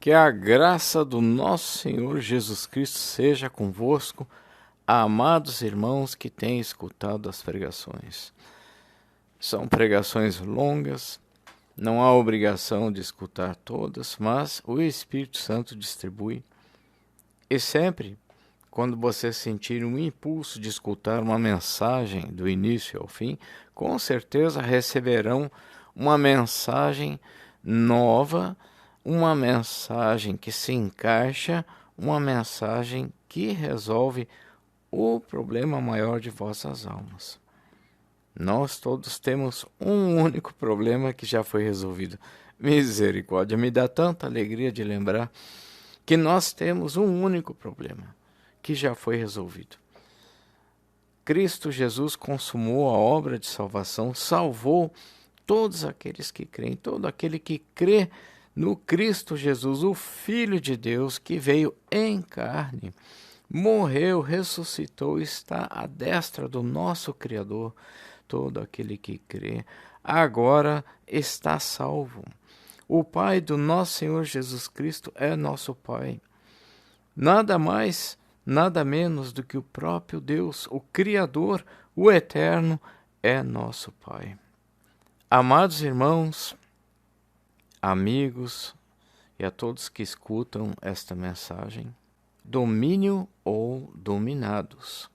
Que a graça do nosso Senhor Jesus Cristo seja convosco, amados irmãos que têm escutado as pregações. São pregações longas, não há obrigação de escutar todas, mas o Espírito Santo distribui. E sempre, quando você sentir um impulso de escutar uma mensagem do início ao fim, com certeza receberão uma mensagem nova, uma mensagem que se encaixa, uma mensagem que resolve o problema maior de vossas almas. Nós todos temos um único problema que já foi resolvido. Misericórdia, me dá tanta alegria de lembrar que nós temos um único problema que já foi resolvido. Cristo Jesus consumou a obra de salvação, salvou todos aqueles que creem, todo aquele que crê no Cristo Jesus, o Filho de Deus, que veio em carne, morreu, ressuscitou, está à destra do nosso Criador. Todo aquele que crê agora está salvo. O Pai do nosso Senhor Jesus Cristo é nosso Pai. Nada mais, nada menos do que o próprio Deus, o Criador, o Eterno, é nosso Pai. Amados irmãos, amigos e a todos que escutam esta mensagem, domínio ou dominados.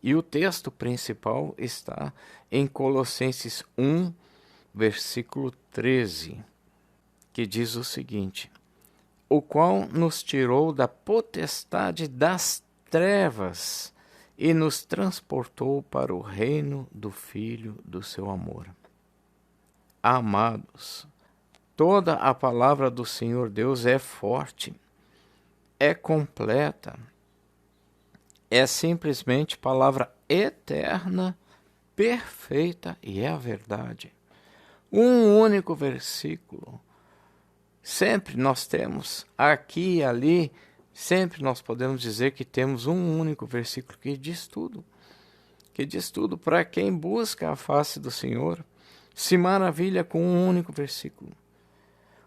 E o texto principal está em Colossenses 1, versículo 13, que diz o seguinte: o qual nos tirou da potestade das trevas e nos transportou para o reino do Filho do seu amor. Amados, toda a palavra do Senhor Deus é forte, é completa, é simplesmente palavra eterna, perfeita e é a verdade. Um único versículo. Sempre nós temos, aqui e ali, sempre nós podemos dizer que temos um único versículo que diz tudo. Que diz tudo para quem busca a face do Senhor, se maravilha com um único versículo.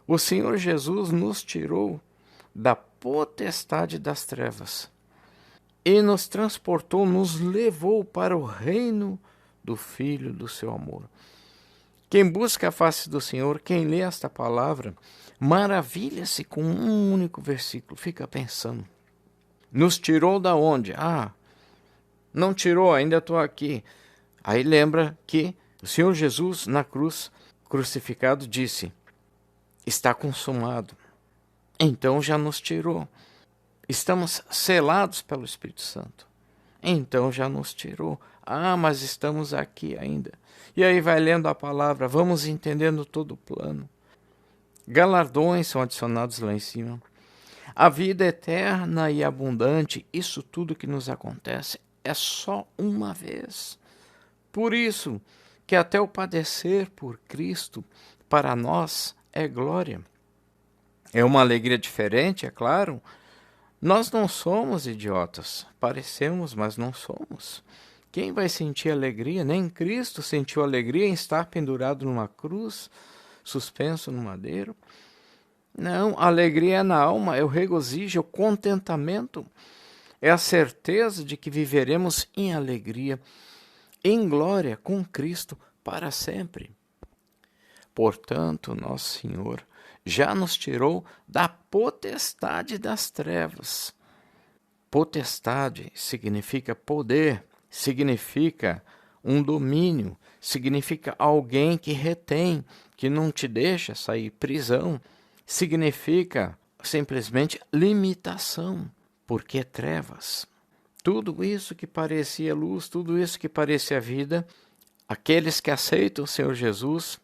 O Senhor Jesus nos tirou da potestade das trevas e nos transportou, nos levou para o reino do Filho do seu amor. Quem busca a face do Senhor, quem lê esta palavra, maravilha-se com um único versículo, fica pensando. Nos tirou da onde? Não tirou, ainda estou aqui. Aí lembra que o Senhor Jesus na cruz, crucificado, disse: está consumado. Então já nos tirou. Estamos selados pelo Espírito Santo. Então já nos tirou. Mas estamos aqui ainda. E aí vai lendo a palavra, vamos entendendo todo o plano. Galardões são adicionados lá em cima. A vida eterna e abundante, isso tudo que nos acontece, é só uma vez. Por isso que até o padecer por Cristo, para nós, é glória. É uma alegria diferente, é claro. Nós não somos idiotas, parecemos, mas não somos. Quem vai sentir alegria? Nem Cristo sentiu alegria em estar pendurado numa cruz, suspenso no madeiro. Não, a alegria é na alma, é o regozijo, é o contentamento, é a certeza de que viveremos em alegria, em glória com Cristo para sempre. Portanto, nosso Senhor já nos tirou da potestade das trevas. Potestade significa poder, significa um domínio, significa alguém que retém, que não te deixa sair. Prisão significa simplesmente limitação, porque trevas. Tudo isso que parecia luz, tudo isso que parecia vida, aqueles que aceitam o Senhor Jesus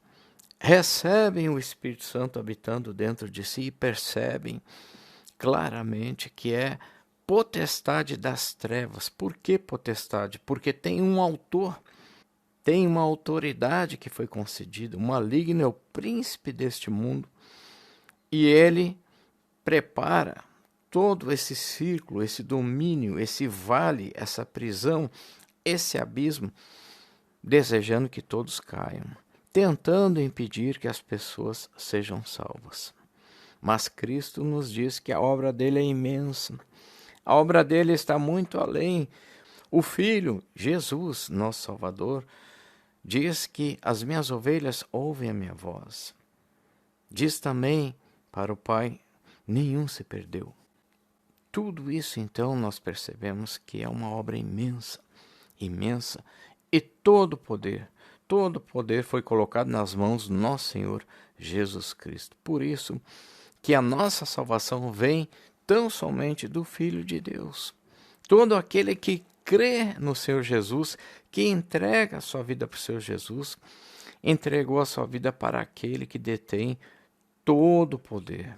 recebem o Espírito Santo habitando dentro de si e percebem claramente que é potestade das trevas. Por que potestade? Porque tem um autor, tem uma autoridade que foi concedida. O maligno é o príncipe deste mundo e ele prepara todo esse círculo, esse domínio, esse vale, essa prisão, esse abismo, desejando que todos caiam, tentando impedir que as pessoas sejam salvas. mas Cristo nos diz que a obra dele é imensa. A obra dele está muito além. O Filho, Jesus, nosso Salvador, diz que as minhas ovelhas ouvem a minha voz. Diz também para o Pai, nenhum se perdeu. Tudo isso, então, nós percebemos que é uma obra imensa, imensa, e todo poder foi colocado nas mãos do nosso Senhor Jesus Cristo. Por isso que a nossa salvação vem tão somente do Filho de Deus. Todo aquele que crê no Senhor Jesus, que entrega a sua vida para o Senhor Jesus, entregou a sua vida para aquele que detém todo o poder.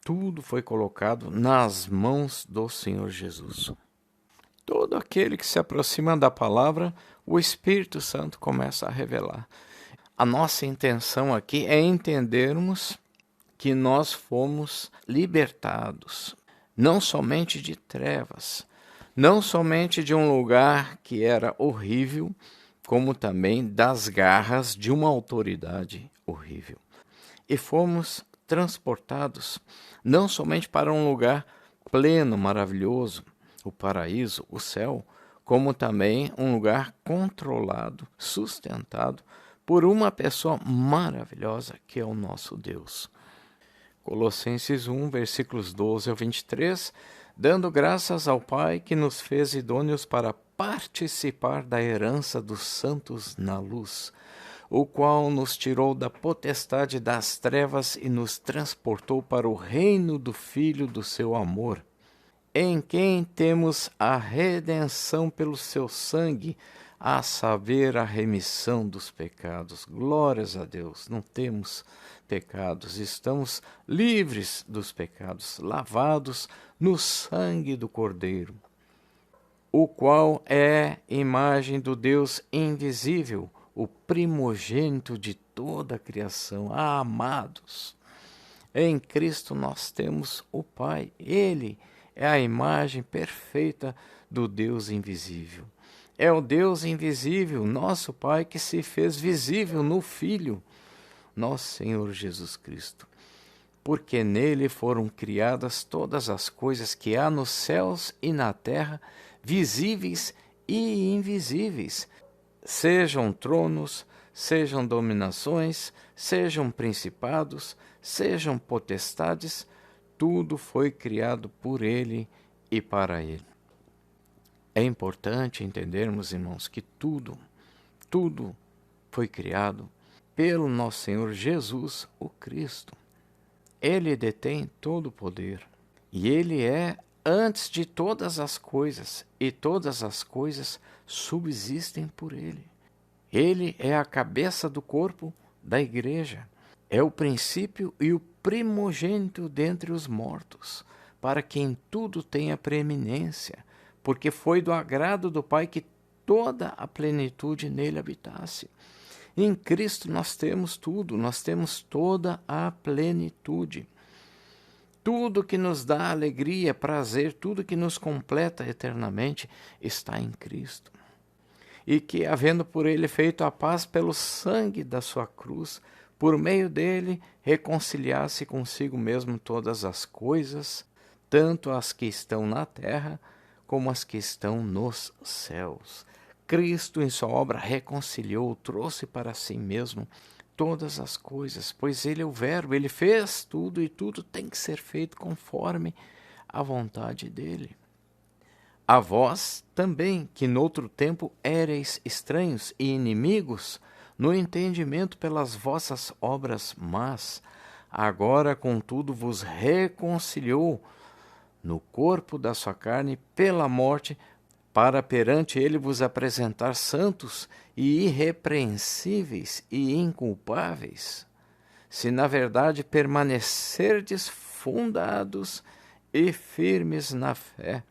Tudo foi colocado nas mãos do Senhor Jesus. Todo aquele que se aproxima da palavra, o Espírito Santo começa a revelar. A nossa intenção aqui é entendermos que nós fomos libertados, não somente de trevas, não somente de um lugar que era horrível, como também das garras de uma autoridade horrível. E fomos transportados não somente para um lugar pleno, maravilhoso, o paraíso, o céu, como também um lugar controlado, sustentado por uma pessoa maravilhosa que é o nosso Deus. Colossenses 1, versículos 12 ao 23, dando graças ao Pai que nos fez idôneos para participar da herança dos santos na luz, o qual nos tirou da potestade das trevas e nos transportou para o reino do Filho do seu amor, em quem temos a redenção pelo seu sangue, a saber, a remissão dos pecados. Glórias a Deus, não temos pecados, estamos livres dos pecados, lavados no sangue do Cordeiro, o qual é imagem do Deus invisível, o primogênito de toda a criação. Amados, em Cristo nós temos o Pai, Ele é a imagem perfeita do Deus invisível. É o Deus invisível, nosso Pai, que se fez visível no Filho, nosso Senhor Jesus Cristo. Porque nele foram criadas todas as coisas que há nos céus e na terra, visíveis e invisíveis, sejam tronos, sejam dominações, sejam principados, sejam potestades, tudo foi criado por ele e para ele. É importante entendermos, irmãos, que tudo foi criado pelo nosso Senhor Jesus, o Cristo. Ele detém todo o poder e ele é antes de todas as coisas, e todas as coisas subsistem por ele. Ele é a cabeça do corpo da igreja, é o princípio e o primogênito dentre os mortos, para que em tudo tenha preeminência, porque foi do agrado do Pai que toda a plenitude nele habitasse. Em Cristo nós temos tudo, nós temos toda a plenitude. Tudo que nos dá alegria, prazer, tudo que nos completa eternamente está em Cristo. E que, havendo por ele feito a paz pelo sangue da sua cruz, por meio dele reconciliasse consigo mesmo todas as coisas, tanto as que estão na terra como as que estão nos céus. Cristo, em sua obra, reconciliou, trouxe para si mesmo todas as coisas, pois ele é o Verbo, ele fez tudo e tudo tem que ser feito conforme a vontade dele. A vós também, que noutro tempo éreis estranhos e inimigos no entendimento pelas vossas obras más, agora contudo vos reconciliou no corpo da sua carne pela morte, para perante ele vos apresentar santos e irrepreensíveis e inculpáveis, se na verdade permanecerdes fundados e firmes na fé,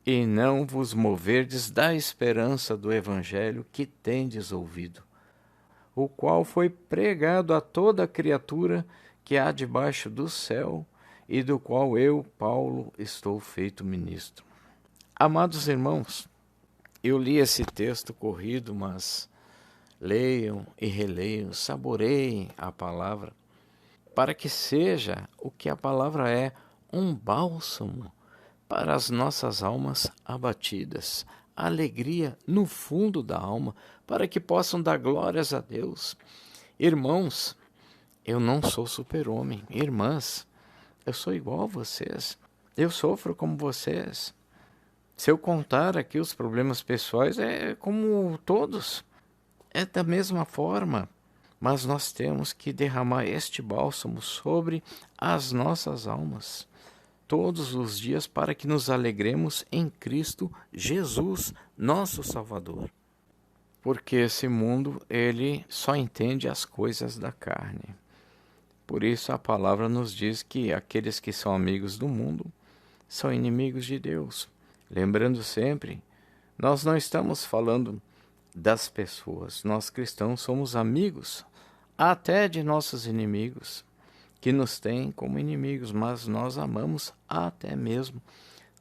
e não vos moverdes da esperança do evangelho que tendes ouvido, o qual foi pregado a toda criatura que há debaixo do céu, e do qual eu, Paulo, estou feito ministro. Amados irmãos, eu li esse texto corrido, mas leiam e releiam, saboreiem a palavra, para que seja o que a palavra é, um bálsamo para as nossas almas abatidas, alegria no fundo da alma, para que possam dar glórias a Deus. Irmãos, eu não sou super-homem. Irmãs, eu sou igual a vocês. Eu sofro como vocês. Se eu contar aqui os problemas pessoais, é como todos. É da mesma forma. Mas nós temos que derramar este bálsamo sobre as nossas almas todos os dias para que nos alegremos em Cristo Jesus, nosso Salvador. Porque esse mundo, ele só entende as coisas da carne. Por isso a palavra nos diz que aqueles que são amigos do mundo são inimigos de Deus. Lembrando sempre, nós não estamos falando das pessoas. Nós cristãos somos amigos até de nossos inimigos, que nos têm como inimigos, mas nós amamos até mesmo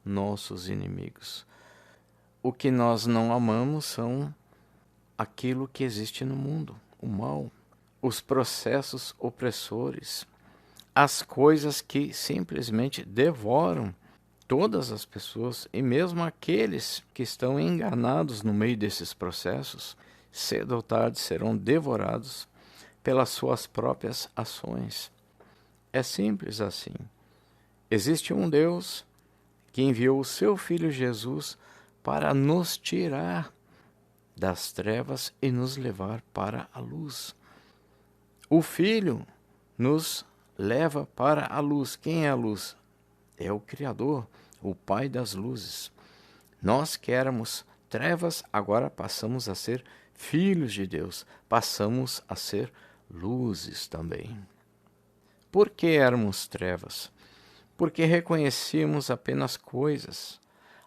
nossos inimigos. O que nós não amamos são aquilo que existe no mundo, o mal, os processos opressores, as coisas que simplesmente devoram todas as pessoas, e mesmo aqueles que estão enganados no meio desses processos, cedo ou tarde serão devorados pelas suas próprias ações. É simples assim. Existe um Deus que enviou o seu Filho Jesus para nos tirar das trevas e nos levar para a luz. O Filho nos leva para a luz. Quem é a luz? É o Criador, o Pai das luzes. Nós que éramos trevas, agora passamos a ser filhos de Deus, passamos a ser luzes também. Por que éramos trevas? Porque reconhecíamos apenas coisas,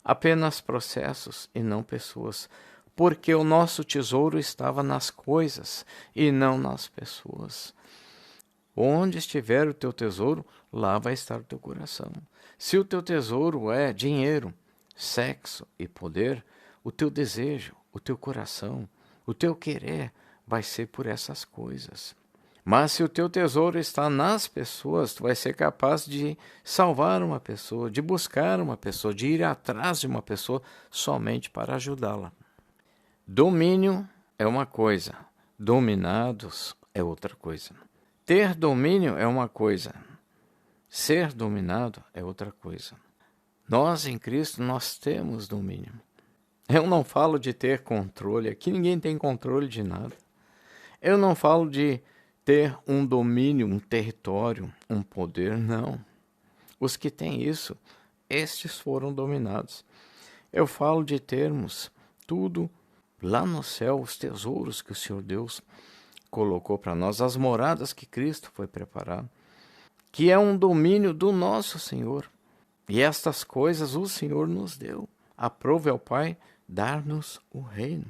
apenas processos e não pessoas. Porque o nosso tesouro estava nas coisas e não nas pessoas. Onde estiver o teu tesouro, lá vai estar o teu coração. Se o teu tesouro é dinheiro, sexo e poder, o teu desejo, o teu coração, o teu querer vai ser por essas coisas. Mas se o teu tesouro está nas pessoas, tu vai ser capaz de salvar uma pessoa, de buscar uma pessoa, de ir atrás de uma pessoa somente para ajudá-la. Domínio é uma coisa, dominados é outra coisa. Ter domínio é uma coisa, ser dominado é outra coisa. Nós em Cristo, nós temos domínio. Eu não falo de ter controle, aqui ninguém tem controle de nada. Eu não falo de ter um domínio, um território, um poder, não. Os que têm isso, estes foram dominados. Eu falo de termos tudo lá no céu, os tesouros que o Senhor Deus colocou para nós, as moradas que Cristo foi preparar, que é um domínio do nosso Senhor. E estas coisas o Senhor nos deu. Aprove ao Pai dar-nos o reino.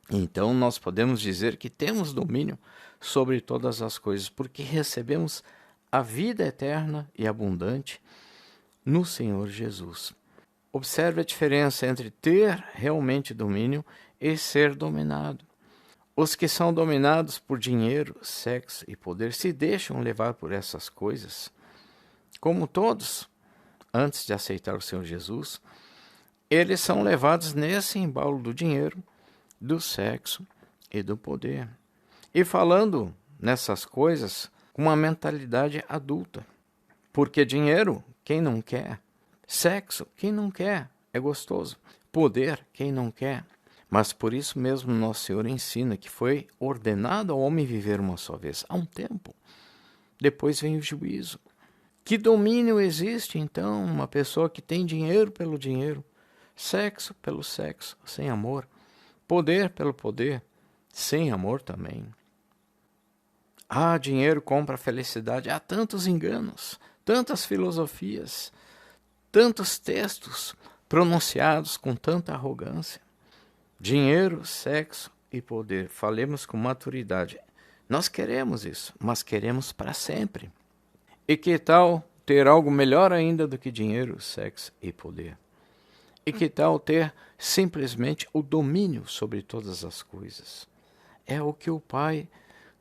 Então nós podemos dizer que temos domínio sobre todas as coisas, porque recebemos a vida eterna e abundante no Senhor Jesus. Observe a diferença entre ter realmente domínio e ser dominado. Os que são dominados por dinheiro, sexo e poder se deixam levar por essas coisas. Como todos, antes de aceitar o Senhor Jesus, eles são levados nesse embalo do dinheiro, do sexo e do poder. E falando nessas coisas com uma mentalidade adulta. Porque dinheiro, quem não quer? Sexo, quem não quer? É gostoso. Poder, quem não quer? Mas por isso mesmo nosso Senhor ensina que foi ordenado ao homem viver uma só vez, há um tempo. Depois vem o juízo. Que domínio existe, então, uma pessoa que tem dinheiro pelo dinheiro, sexo pelo sexo, sem amor, poder pelo poder, sem amor também. Ah, dinheiro compra felicidade. Há tantos enganos, tantas filosofias, tantos textos pronunciados com tanta arrogância. Dinheiro, sexo e poder. Falemos com maturidade. Nós queremos isso, mas queremos para sempre. E que tal ter algo melhor ainda do que dinheiro, sexo e poder? E que tal ter simplesmente o domínio sobre todas as coisas? É o que o Pai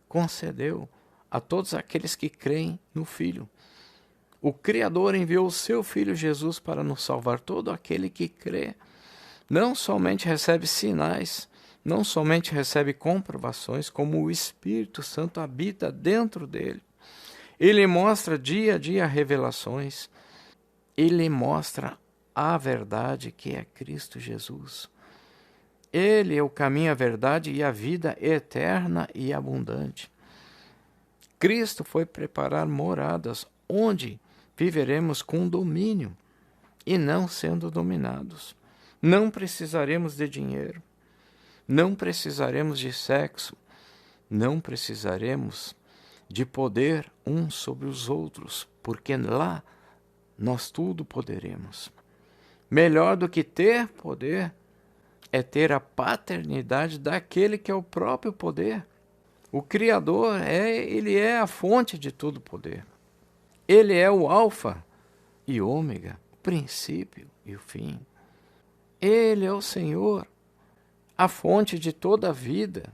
concedeu a todos aqueles que creem no Filho. O Criador enviou o seu Filho Jesus para nos salvar. Todo aquele que crê não somente recebe sinais, não somente recebe comprovações, como o Espírito Santo habita dentro dele. Ele mostra dia a dia revelações. Ele mostra a verdade que é Cristo Jesus. Ele é o caminho, a verdade e a vida eterna e abundante. Cristo foi preparar moradas onde viveremos com domínio e não sendo dominados. Não precisaremos de dinheiro, não precisaremos de sexo, não precisaremos de poder uns sobre os outros, porque lá nós tudo poderemos. Melhor do que ter poder é ter a paternidade daquele que é o próprio poder. O Criador, ele é a fonte de todo poder. Ele é o alfa e ômega, o princípio e o fim. Ele é o Senhor, a fonte de toda a vida.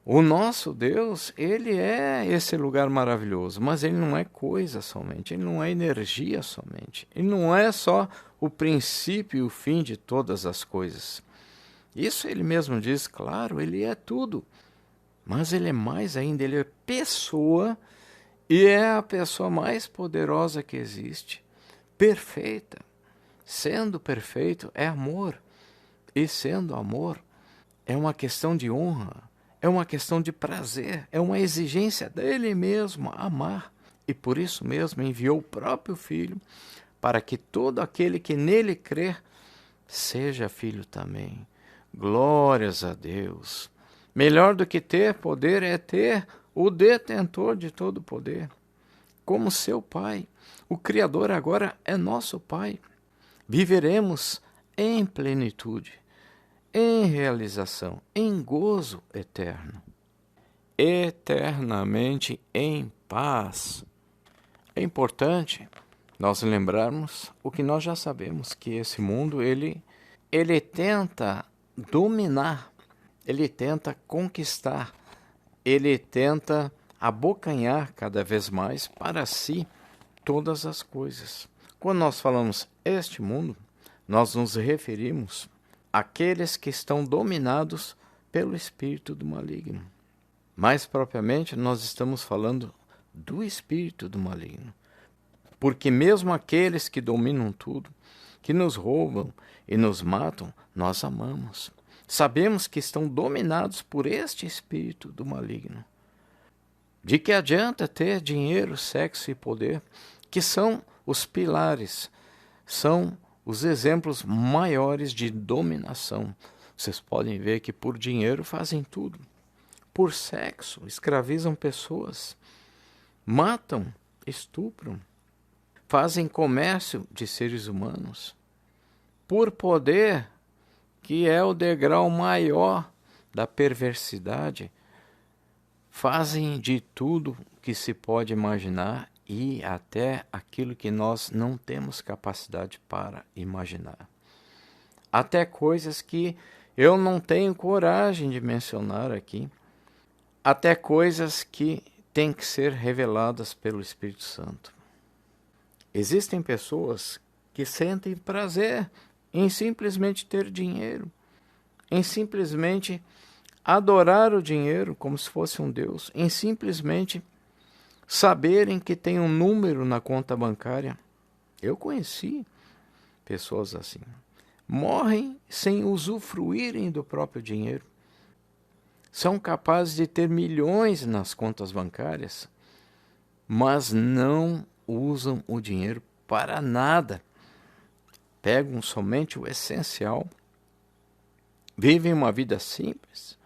O nosso Deus, ele é esse lugar maravilhoso, mas ele não é coisa somente, ele não é energia somente. Ele não é só o princípio e o fim de todas as coisas. Isso ele mesmo diz, claro, ele é tudo. Mas ele é mais ainda, ele é pessoa e é a pessoa mais poderosa que existe, perfeita. Sendo perfeito é amor, e sendo amor é uma questão de honra, é uma questão de prazer, é uma exigência dele mesmo amar. E por isso mesmo enviou o próprio Filho para que todo aquele que nele crer seja filho também. Glórias a Deus! Melhor do que ter poder é ter o detentor de todo o poder, como seu Pai. O Criador agora é nosso Pai. Viveremos em plenitude, em realização, em gozo eterno, eternamente em paz. É importante nós lembrarmos o que nós já sabemos, que esse mundo ele tenta dominar, ele tenta conquistar, ele tenta abocanhar cada vez mais para si todas as coisas. Quando nós falamos este mundo, nós nos referimos àqueles que estão dominados pelo espírito do maligno. Mais propriamente, nós estamos falando do espírito do maligno. Porque mesmo aqueles que dominam tudo, que nos roubam e nos matam, nós amamos. Sabemos que estão dominados por este espírito do maligno. De que adianta ter dinheiro, sexo e poder, que são os pilares, são os exemplos maiores de dominação. Vocês podem ver que por dinheiro fazem tudo. Por sexo, escravizam pessoas, matam, estupram, fazem comércio de seres humanos. Por poder, que é o degrau maior da perversidade, fazem de tudo que se pode imaginar e até aquilo que nós não temos capacidade para imaginar. Até coisas que eu não tenho coragem de mencionar aqui. Até coisas que têm que ser reveladas pelo Espírito Santo. Existem pessoas que sentem prazer em simplesmente ter dinheiro, em simplesmente adorar o dinheiro como se fosse um Deus, em simplesmente saberem que tem um número na conta bancária. Eu conheci pessoas assim. Morrem sem usufruírem do próprio dinheiro. São capazes de ter milhões nas contas bancárias, mas não usam o dinheiro para nada. Pegam somente o essencial, vivem uma vida simples,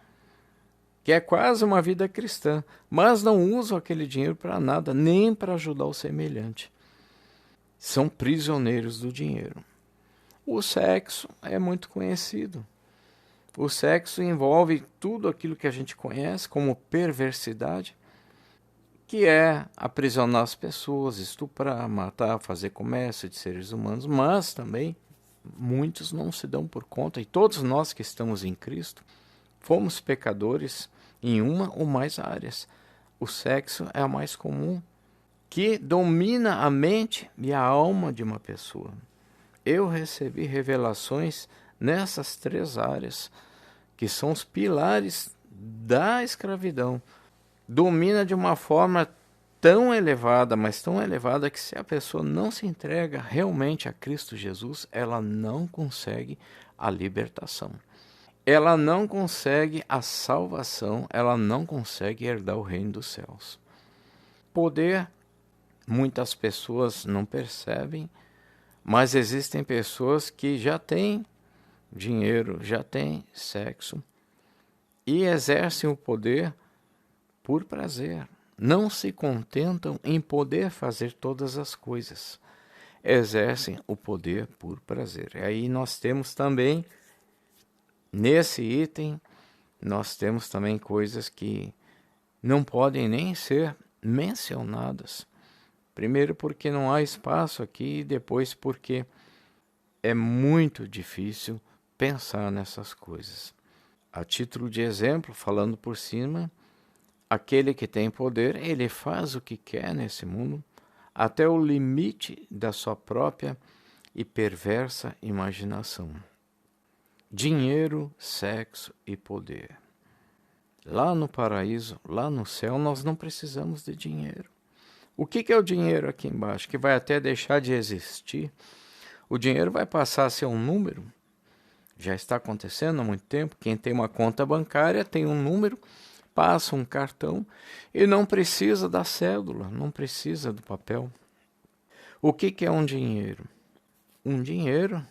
que é quase uma vida cristã, mas não usam aquele dinheiro para nada, nem para ajudar o semelhante. São prisioneiros do dinheiro. O sexo é muito conhecido. O sexo envolve tudo aquilo que a gente conhece como perversidade, que é aprisionar as pessoas, estuprar, matar, fazer comércio de seres humanos, mas também muitos não se dão por conta, e todos nós que estamos em Cristo fomos pecadores em uma ou mais áreas. o sexo é a mais comum, que domina a mente e a alma de uma pessoa. Eu recebi revelações nessas 3 áreas, que são os pilares da escravidão. Domina de uma forma tão elevada, mas tão elevada, que se a pessoa não se entrega realmente a Cristo Jesus, ela não consegue a libertação. Ela não consegue a salvação, ela não consegue herdar o reino dos céus. Poder, muitas pessoas não percebem, mas existem pessoas que já têm dinheiro, já têm sexo e exercem o poder por prazer. Não se contentam em poder fazer todas as coisas. Exercem o poder por prazer. E aí nós temos também, nesse item, nós temos também coisas que não podem nem ser mencionadas. Primeiro porque não há espaço aqui, e depois porque é muito difícil pensar nessas coisas. A título de exemplo, falando por cima, aquele que tem poder, ele faz o que quer nesse mundo, até o limite da sua própria e perversa imaginação. Dinheiro, sexo e poder. Lá no paraíso, lá no céu, nós não precisamos de dinheiro. O que é o dinheiro aqui embaixo? Que vai até deixar de existir. O dinheiro vai passar a ser um número. Já está acontecendo há muito tempo. Quem tem uma conta bancária tem um número, passa um cartão e não precisa da cédula, não precisa do papel. O que é um dinheiro? Um dinheiro,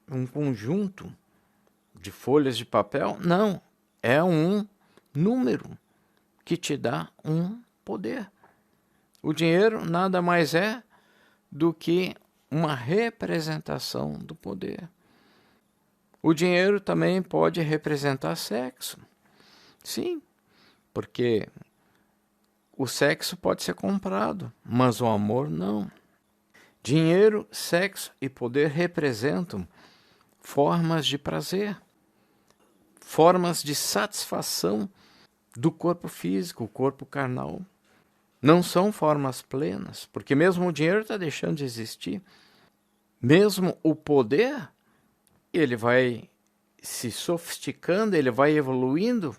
um conjunto de folhas de papel? Não, é um número que te dá um poder. O dinheiro nada mais é do que uma representação do poder. O dinheiro também pode representar sexo. Sim, porque o sexo pode ser comprado, mas o amor não. Dinheiro, sexo e poder representam formas de prazer, formas de satisfação do corpo físico, o corpo carnal. Não são formas plenas, porque mesmo o dinheiro está deixando de existir. Mesmo o poder, ele vai se sofisticando, ele vai evoluindo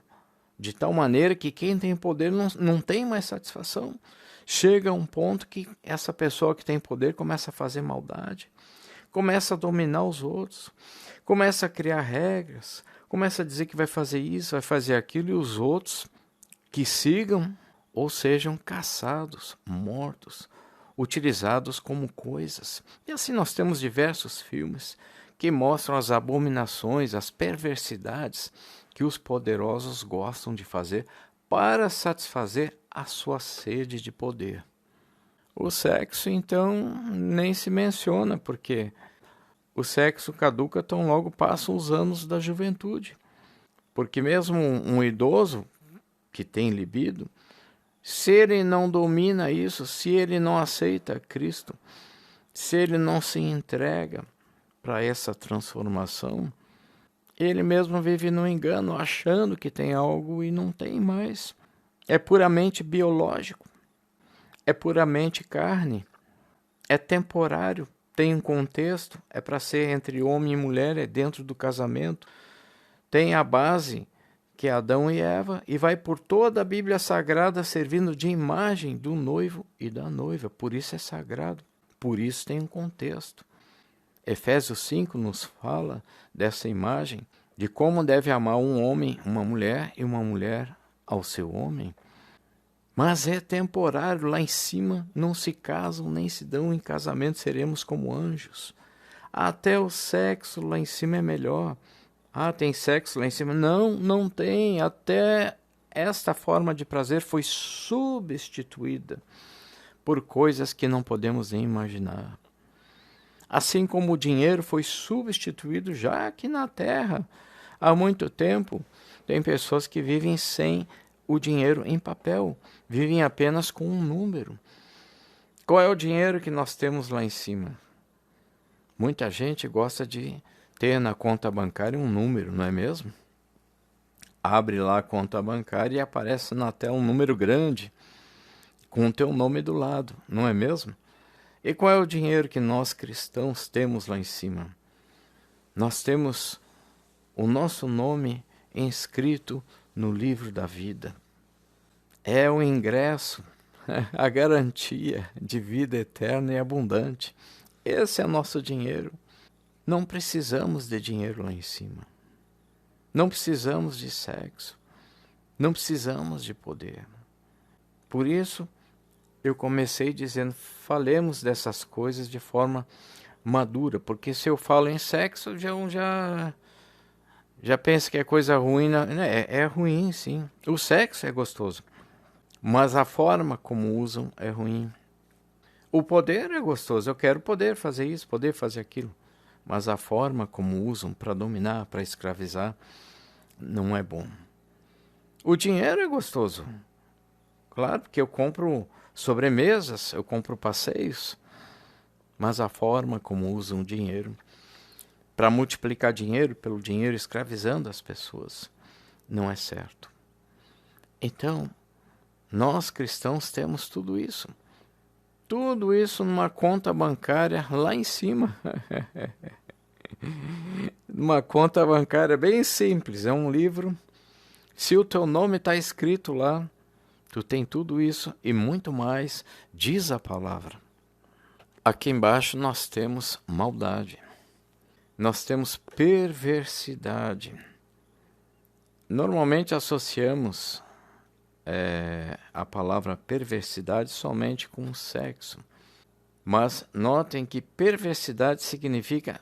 de tal maneira que quem tem poder não tem mais satisfação. Chega a um ponto que essa pessoa que tem poder começa a fazer maldade, começa a dominar os outros, começa a criar regras, começa a dizer que vai fazer isso, vai fazer aquilo, e os outros que sigam ou sejam caçados, mortos, utilizados como coisas. E assim nós temos diversos filmes que mostram as abominações, as perversidades que os poderosos gostam de fazer para satisfazer a sua sede de poder. O sexo, então, nem se menciona, porque o sexo caduca tão logo passam os anos da juventude. Porque mesmo um idoso que tem libido, se ele não domina isso, se ele não aceita Cristo, se ele não se entrega para essa transformação, ele mesmo vive no engano, achando que tem algo e não tem mais. É puramente biológico, é puramente carne, é temporário, tem um contexto, é para ser entre homem e mulher, é dentro do casamento, tem a base que é Adão e Eva, e vai por toda a Bíblia Sagrada servindo de imagem do noivo e da noiva. Por isso é sagrado, por isso tem um contexto. Efésios 5 nos fala dessa imagem, de como deve amar um homem, uma mulher, e uma mulher ao seu homem. Mas é temporário, lá em cima não se casam, nem se dão em casamento, seremos como anjos. Até o sexo lá em cima é melhor. Ah, tem sexo lá em cima? Não, não tem. Até esta forma de prazer foi substituída por coisas que não podemos nem imaginar. Assim como o dinheiro foi substituído já aqui na Terra. Há muito tempo, tem pessoas que vivem sem o dinheiro em papel, vivem apenas com um número. Qual é o dinheiro que nós temos lá em cima? Muita gente gosta de ter na conta bancária um número, não é mesmo? Abre lá a conta bancária e aparece na tela um número grande. com o teu nome do lado, não é mesmo? E qual é o dinheiro que nós cristãos temos lá em cima? Nós temos o nosso nome inscrito no livro da vida. É o ingresso, a garantia de vida eterna e abundante. Esse é nosso dinheiro. Não precisamos de dinheiro lá em cima. Não precisamos de sexo. Não precisamos de poder. Por isso, eu comecei dizendo, falemos dessas coisas de forma madura, porque se eu falo em sexo, já penso que é coisa ruim. É ruim, sim. O sexo é gostoso, mas a forma como usam é ruim. O poder é gostoso, eu quero poder fazer isso, poder fazer aquilo, mas a forma como usam para dominar, para escravizar, não é bom. O dinheiro é gostoso, claro, porque eu compro sobremesas, eu compro passeios, mas a forma como usam o dinheiro para multiplicar dinheiro pelo dinheiro, escravizando as pessoas, não é certo. Então, nós cristãos temos tudo isso numa conta bancária lá em cima. Uma conta bancária bem simples, é um livro. Se o teu nome está escrito lá, tu tem tudo isso e muito mais, diz a palavra. Aqui embaixo nós temos maldade, nós temos perversidade. Normalmente associamos a palavra perversidade somente com o sexo, mas notem que perversidade significa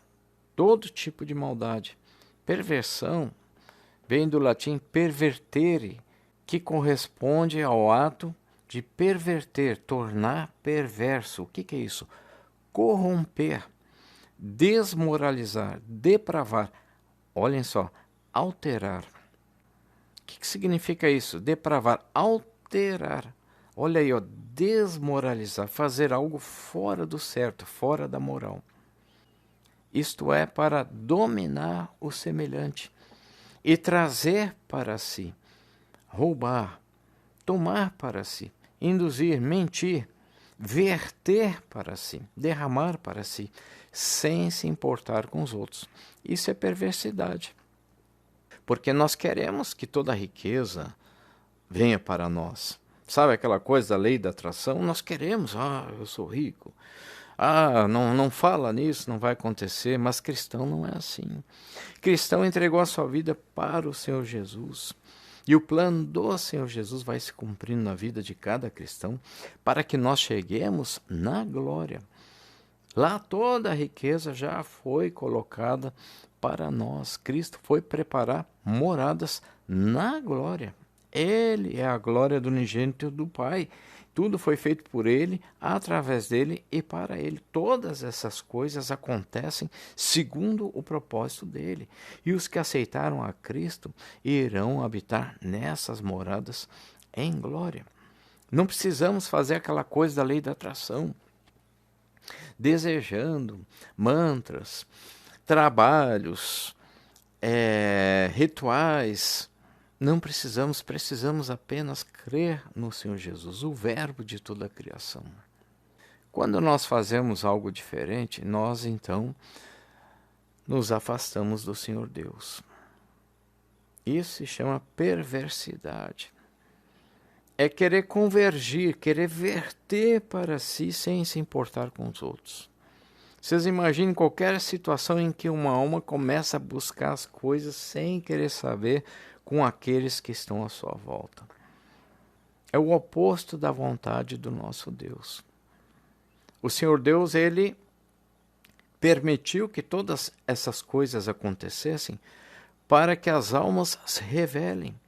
todo tipo de maldade. Perversão vem do latim pervertere, que corresponde ao ato de perverter, tornar perverso. O que é isso? Corromper, desmoralizar, depravar. Olhem só, alterar. O que significa isso? Depravar, alterar. Olha aí, ó, desmoralizar, fazer algo fora do certo, fora da moral. Isto é, para dominar o semelhante e trazer para si, roubar, tomar para si, induzir, mentir, verter para si, derramar para si, sem se importar com os outros. Isso é perversidade. Porque nós queremos que toda a riqueza venha para nós. Sabe aquela coisa da lei da atração? Nós queremos, eu sou rico. Não fala nisso, não vai acontecer. Mas cristão não é assim. Cristão entregou a sua vida para o Senhor Jesus. E o plano do Senhor Jesus vai se cumprindo na vida de cada cristão para que nós cheguemos na glória. Lá toda a riqueza já foi colocada para nós. Cristo foi preparar moradas na glória. Ele é a glória do unigênito do Pai. Tudo foi feito por Ele, através dEle e para Ele. Todas essas coisas acontecem segundo o propósito dEle. E os que aceitaram a Cristo irão habitar nessas moradas em glória. Não precisamos fazer aquela coisa da lei da atração, desejando mantras, trabalhos, rituais. Não precisamos apenas crer no Senhor Jesus, o verbo de toda a criação. Quando nós fazemos algo diferente, nós então nos afastamos do Senhor Deus. Isso se chama perversidade. É querer convergir, querer verter para si sem se importar com os outros. Vocês imaginem qualquer situação em que uma alma começa a buscar as coisas sem querer saber com aqueles que estão à sua volta. É o oposto da vontade do nosso Deus. O Senhor Deus, Ele permitiu que todas essas coisas acontecessem para que as almas se revelem.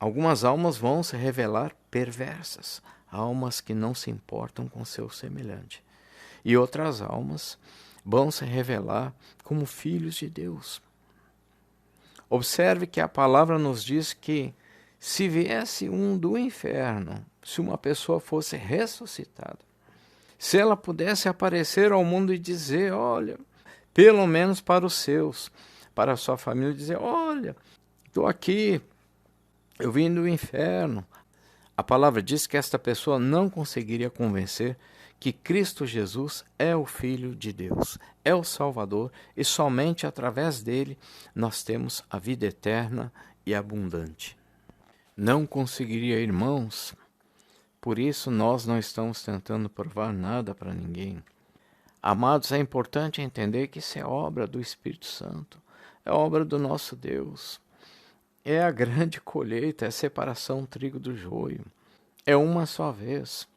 Algumas almas vão se revelar perversas, almas que não se importam com seu semelhante. E outras almas vão se revelar como filhos de Deus. Observe que a palavra nos diz que se viesse um do inferno, se uma pessoa fosse ressuscitada, se ela pudesse aparecer ao mundo e dizer, olha, pelo menos para os seus, para a sua família, dizer, olha, estou aqui, eu vim do inferno, A palavra diz que esta pessoa não conseguiria convencer que Cristo Jesus é o Filho de Deus, é o Salvador, e somente através dele nós temos a vida eterna e abundante. Não conseguiria, irmãos, por isso nós não estamos tentando provar nada para ninguém. Amados, é importante entender que isso é obra do Espírito Santo, é obra do nosso Deus. É a grande colheita, é a separação do trigo do joio. É uma só vez.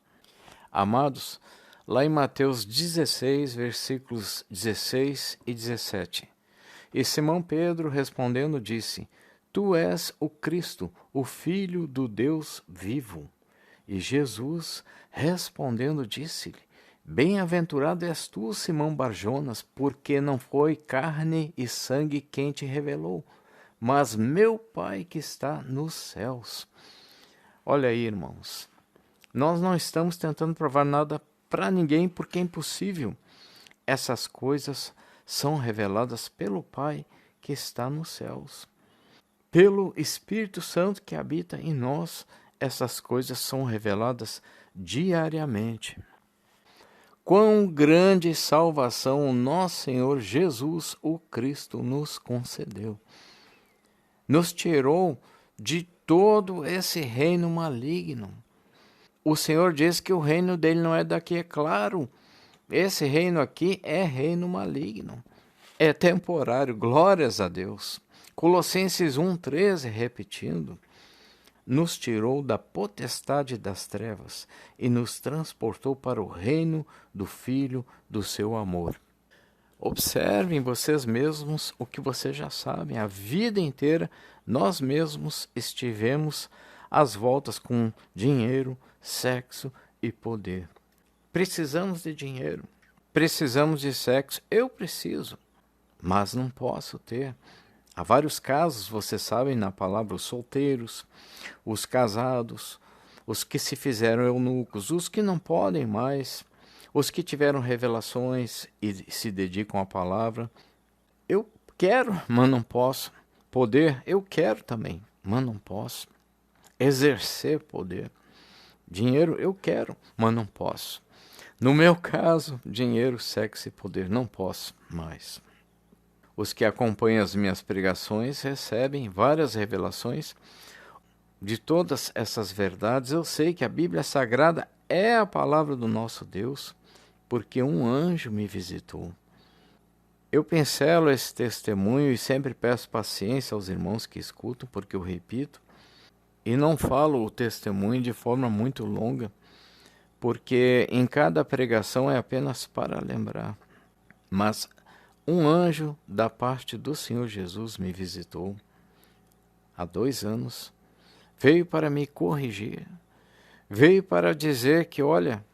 Amados, lá em Mateus 16, versículos 16 e 17. E Simão Pedro respondendo disse: Tu és o Cristo, o Filho do Deus vivo. E Jesus respondendo disse-lhe: Bem-aventurado és tu, Simão Barjonas, porque não foi carne e sangue quem te revelou, mas meu Pai que está nos céus. Olha aí, irmãos, nós não estamos tentando provar nada para ninguém, porque é impossível. Essas coisas são reveladas pelo Pai que está nos céus. Pelo Espírito Santo que habita em nós, essas coisas são reveladas diariamente. Quão grande salvação o nosso Senhor Jesus, o Cristo, nos concedeu. Nos tirou de todo esse reino maligno. O Senhor diz que o reino dele não é daqui, é claro. Esse reino aqui é reino maligno. É temporário, glórias a Deus. Colossenses 1,13, repetindo, nos tirou da potestade das trevas e nos transportou para o reino do Filho do seu amor. Observem vocês mesmos o que vocês já sabem. A vida inteira nós mesmos estivemos às voltas com dinheiro, sexo e poder. Precisamos de dinheiro, precisamos de sexo. Eu preciso, mas não posso ter. Há vários casos, vocês sabem, na palavra, os solteiros, os casados, os que se fizeram eunucos, os que não podem mais, os que tiveram revelações e se dedicam à palavra. Eu quero, mas não posso. Poder, eu quero também, mas não posso. Exercer poder. Dinheiro, eu quero, mas não posso. No meu caso, dinheiro, sexo e poder, não posso mais. Os que acompanham as minhas pregações recebem várias revelações de todas essas verdades. Eu sei que a Bíblia Sagrada é a palavra do nosso Deus, porque um anjo me visitou. Eu pincelo esse testemunho e sempre peço paciência aos irmãos que escutam, porque eu repito, e não falo o testemunho de forma muito longa, porque em cada pregação é apenas para lembrar. Mas um anjo da parte do Senhor Jesus me visitou há 2 anos, veio para me corrigir, veio para dizer que, olha,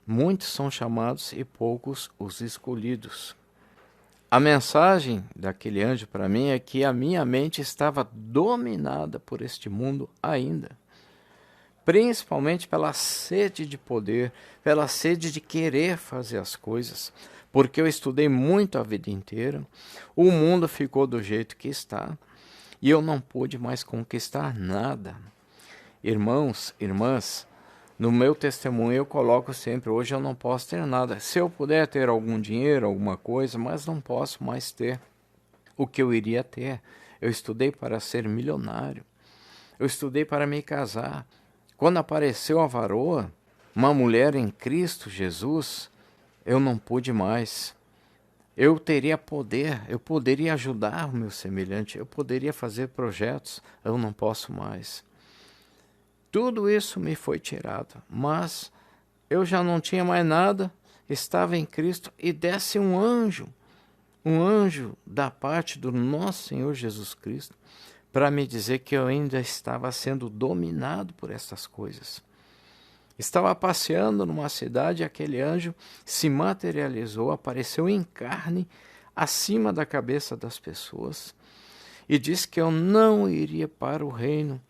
muitos são chamados e poucos os escolhidos. A mensagem daquele anjo para mim é que a minha mente estava dominada por este mundo ainda, principalmente pela sede de poder, pela sede de querer fazer as coisas, porque eu estudei muito a vida inteira, o mundo ficou do jeito que está, e eu não pude mais conquistar nada. Irmãos, irmãs, no meu testemunho eu coloco sempre, hoje eu não posso ter nada. Se eu puder ter algum dinheiro, alguma coisa, mas não posso mais ter o que eu iria ter. Eu estudei para ser milionário, eu estudei para me casar. Quando apareceu a varoa, uma mulher em Cristo Jesus, eu não pude mais. Eu teria poder, eu poderia ajudar o meu semelhante, eu poderia fazer projetos, eu não posso mais. Tudo isso me foi tirado, mas eu já não tinha mais nada, estava em Cristo e desce um anjo da parte do nosso Senhor Jesus Cristo, para me dizer que eu ainda estava sendo dominado por essas coisas. Estava passeando numa cidade e aquele anjo se materializou, apareceu em carne acima da cabeça das pessoas e disse que eu não iria para o reino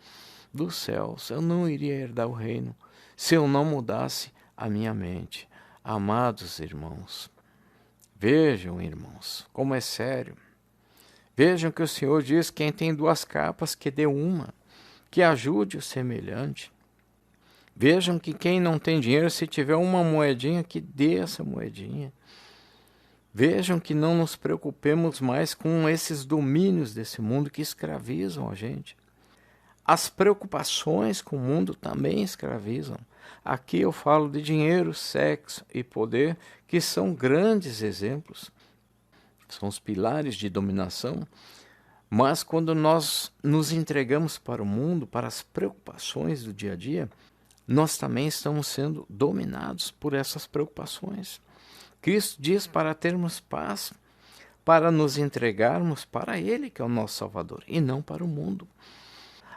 dos céus, eu não iria herdar o reino se eu não mudasse a minha mente. Amados irmãos, vejam, irmãos, como é sério. Vejam que o Senhor diz: quem tem 2 capas, que dê uma, que ajude o semelhante. Vejam que quem não tem dinheiro, se tiver uma moedinha, que dê essa moedinha. Vejam que não nos preocupemos mais com esses domínios desse mundo que escravizam a gente. As preocupações com o mundo também escravizam. Aqui eu falo de dinheiro, sexo e poder, que são grandes exemplos. São os pilares de dominação. Mas quando nós nos entregamos para o mundo, para as preocupações do dia a dia, nós também estamos sendo dominados por essas preocupações. Cristo diz para termos paz, para nos entregarmos para Ele, que é o nosso Salvador, e não para o mundo.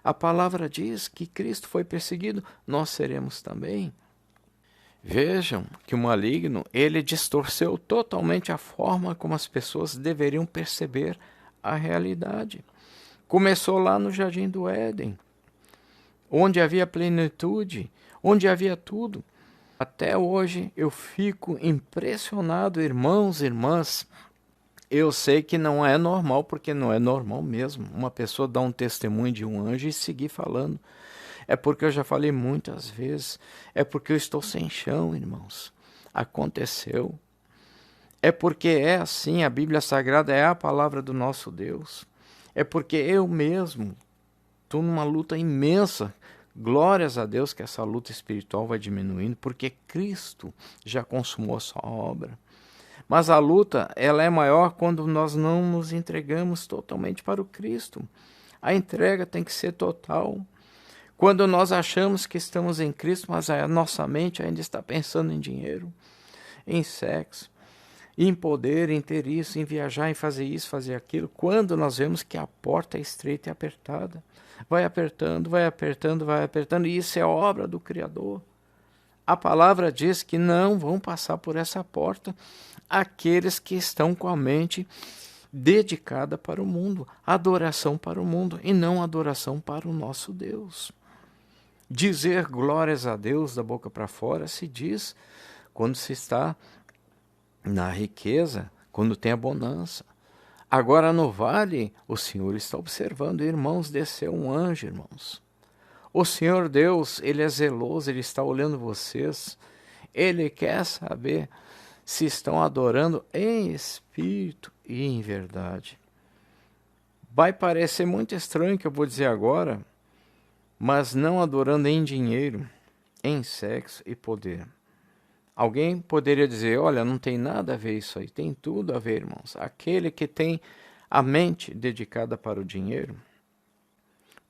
A palavra diz que Cristo foi perseguido, nós seremos também. Vejam que o maligno, ele distorceu totalmente a forma como as pessoas deveriam perceber a realidade. Começou lá no Jardim do Éden, onde havia plenitude, onde havia tudo. Até hoje eu fico impressionado, irmãos e irmãs. Eu sei que não é normal, porque não é normal mesmo. Uma pessoa dar um testemunho de um anjo e seguir falando. É porque eu já falei muitas vezes. É porque eu estou sem chão, irmãos. Aconteceu. É porque é assim, a Bíblia Sagrada é a palavra do nosso Deus. É porque eu mesmo estou numa luta imensa. Glórias a Deus que essa luta espiritual vai diminuindo, porque Cristo já consumou a sua obra. Mas a luta, ela é maior quando nós não nos entregamos totalmente para o Cristo. A entrega tem que ser total. Quando nós achamos que estamos em Cristo, mas a nossa mente ainda está pensando em dinheiro, em sexo, em poder, em ter isso, em viajar, em fazer isso, fazer aquilo, quando nós vemos que a porta é estreita e apertada. Vai apertando, vai apertando, vai apertando, e isso é obra do Criador. A palavra diz que não vão passar por essa porta aqueles que estão com a mente dedicada para o mundo, adoração para o mundo e não adoração para o nosso Deus. Dizer glórias a Deus da boca para fora se diz quando se está na riqueza, quando tem a bonança. Agora no vale, o Senhor está observando, irmãos, desceu um anjo, irmãos. O Senhor Deus, Ele é zeloso, Ele está olhando vocês. Ele quer saber se estão adorando em espírito e em verdade. Vai parecer muito estranho o que eu vou dizer agora, mas não adorando em dinheiro, em sexo e poder. Alguém poderia dizer, olha, não tem nada a ver isso aí. Tem tudo a ver, irmãos. Aquele que tem a mente dedicada para o dinheiro,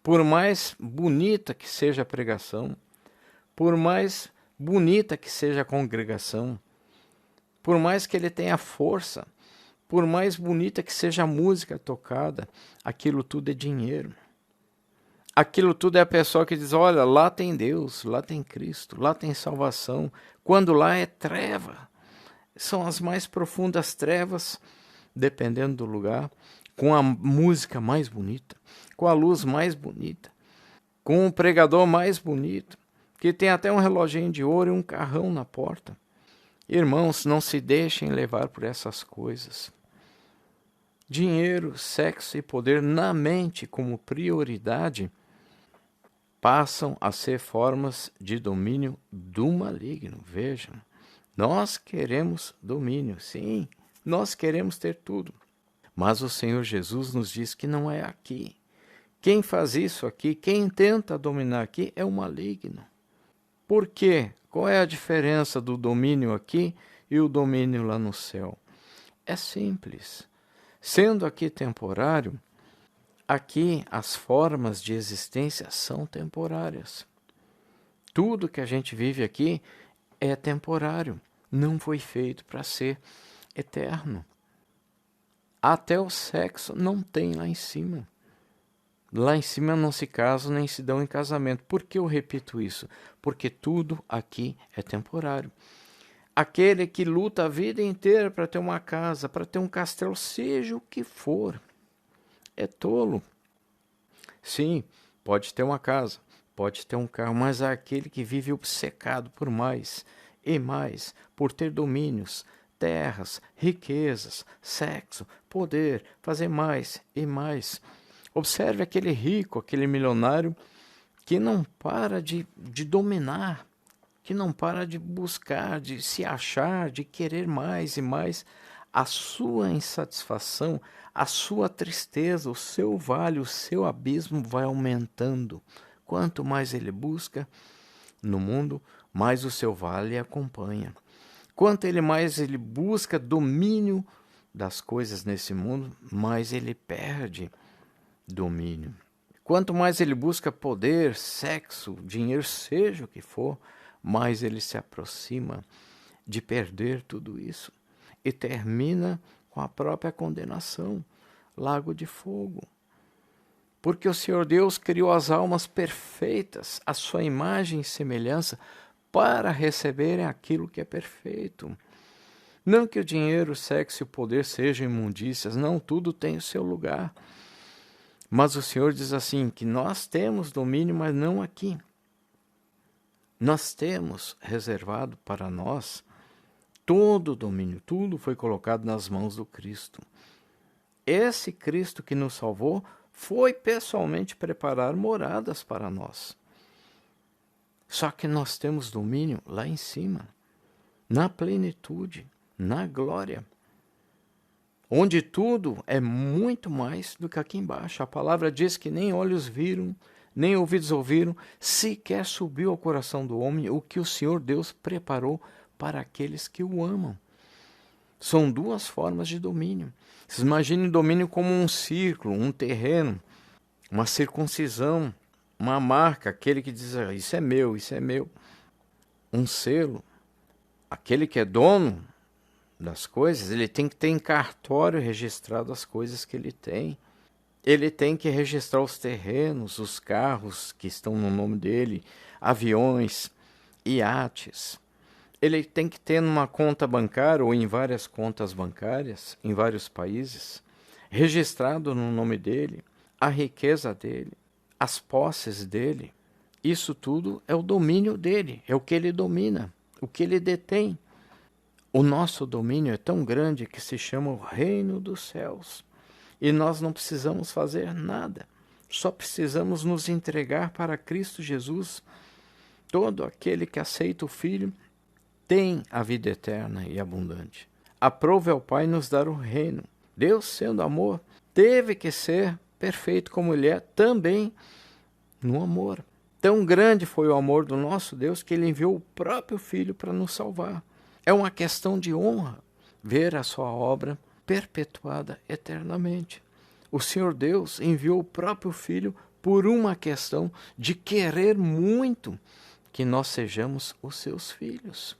por mais bonita que seja a pregação, por mais bonita que seja a congregação, por mais que ele tenha força, por mais bonita que seja a música tocada, aquilo tudo é dinheiro. Aquilo tudo é a pessoa que diz, olha, lá tem Deus, lá tem Cristo, lá tem salvação, quando lá é treva. São as mais profundas trevas, dependendo do lugar, com a música mais bonita, com a luz mais bonita, com o pregador mais bonito, que tem até um reloginho de ouro e um carrão na porta. Irmãos, não se deixem levar por essas coisas. Dinheiro, sexo e poder na mente como prioridade passam a ser formas de domínio do maligno. Vejam, nós queremos domínio, sim, nós queremos ter tudo. Mas o Senhor Jesus nos diz que não é aqui. Quem faz isso aqui, quem tenta dominar aqui é o maligno. Por quê? Qual é a diferença do domínio aqui e o domínio lá no céu? É simples. Sendo aqui temporário, aqui as formas de existência são temporárias. Tudo que a gente vive aqui é temporário. Não foi feito para ser eterno. Até o sexo não tem lá em cima. Lá em cima não se casam nem se dão em casamento. Por que eu repito isso? Porque tudo aqui é temporário. Aquele que luta a vida inteira para ter uma casa, para ter um castelo, seja o que for, é tolo. Sim, pode ter uma casa, pode ter um carro, mas há aquele que vive obcecado por mais e mais, por ter domínios, terras, riquezas, sexo, poder, fazer mais e mais. Observe aquele rico, aquele milionário que não para de dominar, que não para de buscar, de se achar, de querer mais e mais. A sua insatisfação, a sua tristeza, o seu vale, o seu abismo vai aumentando. Quanto mais ele busca no mundo, mais o seu vale acompanha. Quanto mais ele busca domínio das coisas nesse mundo, mais ele perde domínio. Quanto mais ele busca poder, sexo, dinheiro, seja o que for, mais ele se aproxima de perder tudo isso e termina com a própria condenação, lago de fogo. Porque o Senhor Deus criou as almas perfeitas, à sua imagem e semelhança, para receberem aquilo que é perfeito. Não que o dinheiro, o sexo e o poder sejam imundícias, não, tudo tem o seu lugar. Mas o Senhor diz assim, que nós temos domínio, mas não aqui. Nós temos reservado para nós todo o domínio, tudo foi colocado nas mãos do Cristo. Esse Cristo que nos salvou foi pessoalmente preparar moradas para nós. Só que nós temos domínio lá em cima, na plenitude, na glória, onde tudo é muito mais do que aqui embaixo. A palavra diz que nem olhos viram, nem ouvidos ouviram, sequer subiu ao coração do homem o que o Senhor Deus preparou para aqueles que o amam. São duas formas de domínio. Vocês imaginem o domínio como um círculo, um terreno, uma circuncisão, uma marca, aquele que diz, isso é meu, isso é meu. Um selo, aquele que é dono das coisas, ele tem que ter em cartório registrado as coisas que ele tem. Ele tem que registrar os terrenos, os carros que estão no nome dele, aviões, iates. Ele tem que ter numa conta bancária ou em várias contas bancárias, em vários países, registrado no nome dele, a riqueza dele, as posses dele. Isso tudo é o domínio dele, é o que ele domina, o que ele detém. O nosso domínio é tão grande que se chama o reino dos céus. E nós não precisamos fazer nada, só precisamos nos entregar para Cristo Jesus. Todo aquele que aceita o Filho tem a vida eterna e abundante. Aprove ao Pai nos dar o reino. Deus, sendo amor, teve que ser perfeito como Ele é também no amor. Tão grande foi o amor do nosso Deus que Ele enviou o próprio Filho para nos salvar. É uma questão de honra ver a sua obra perpetuada eternamente. O Senhor Deus enviou o próprio Filho por uma questão de querer muito que nós sejamos os seus filhos.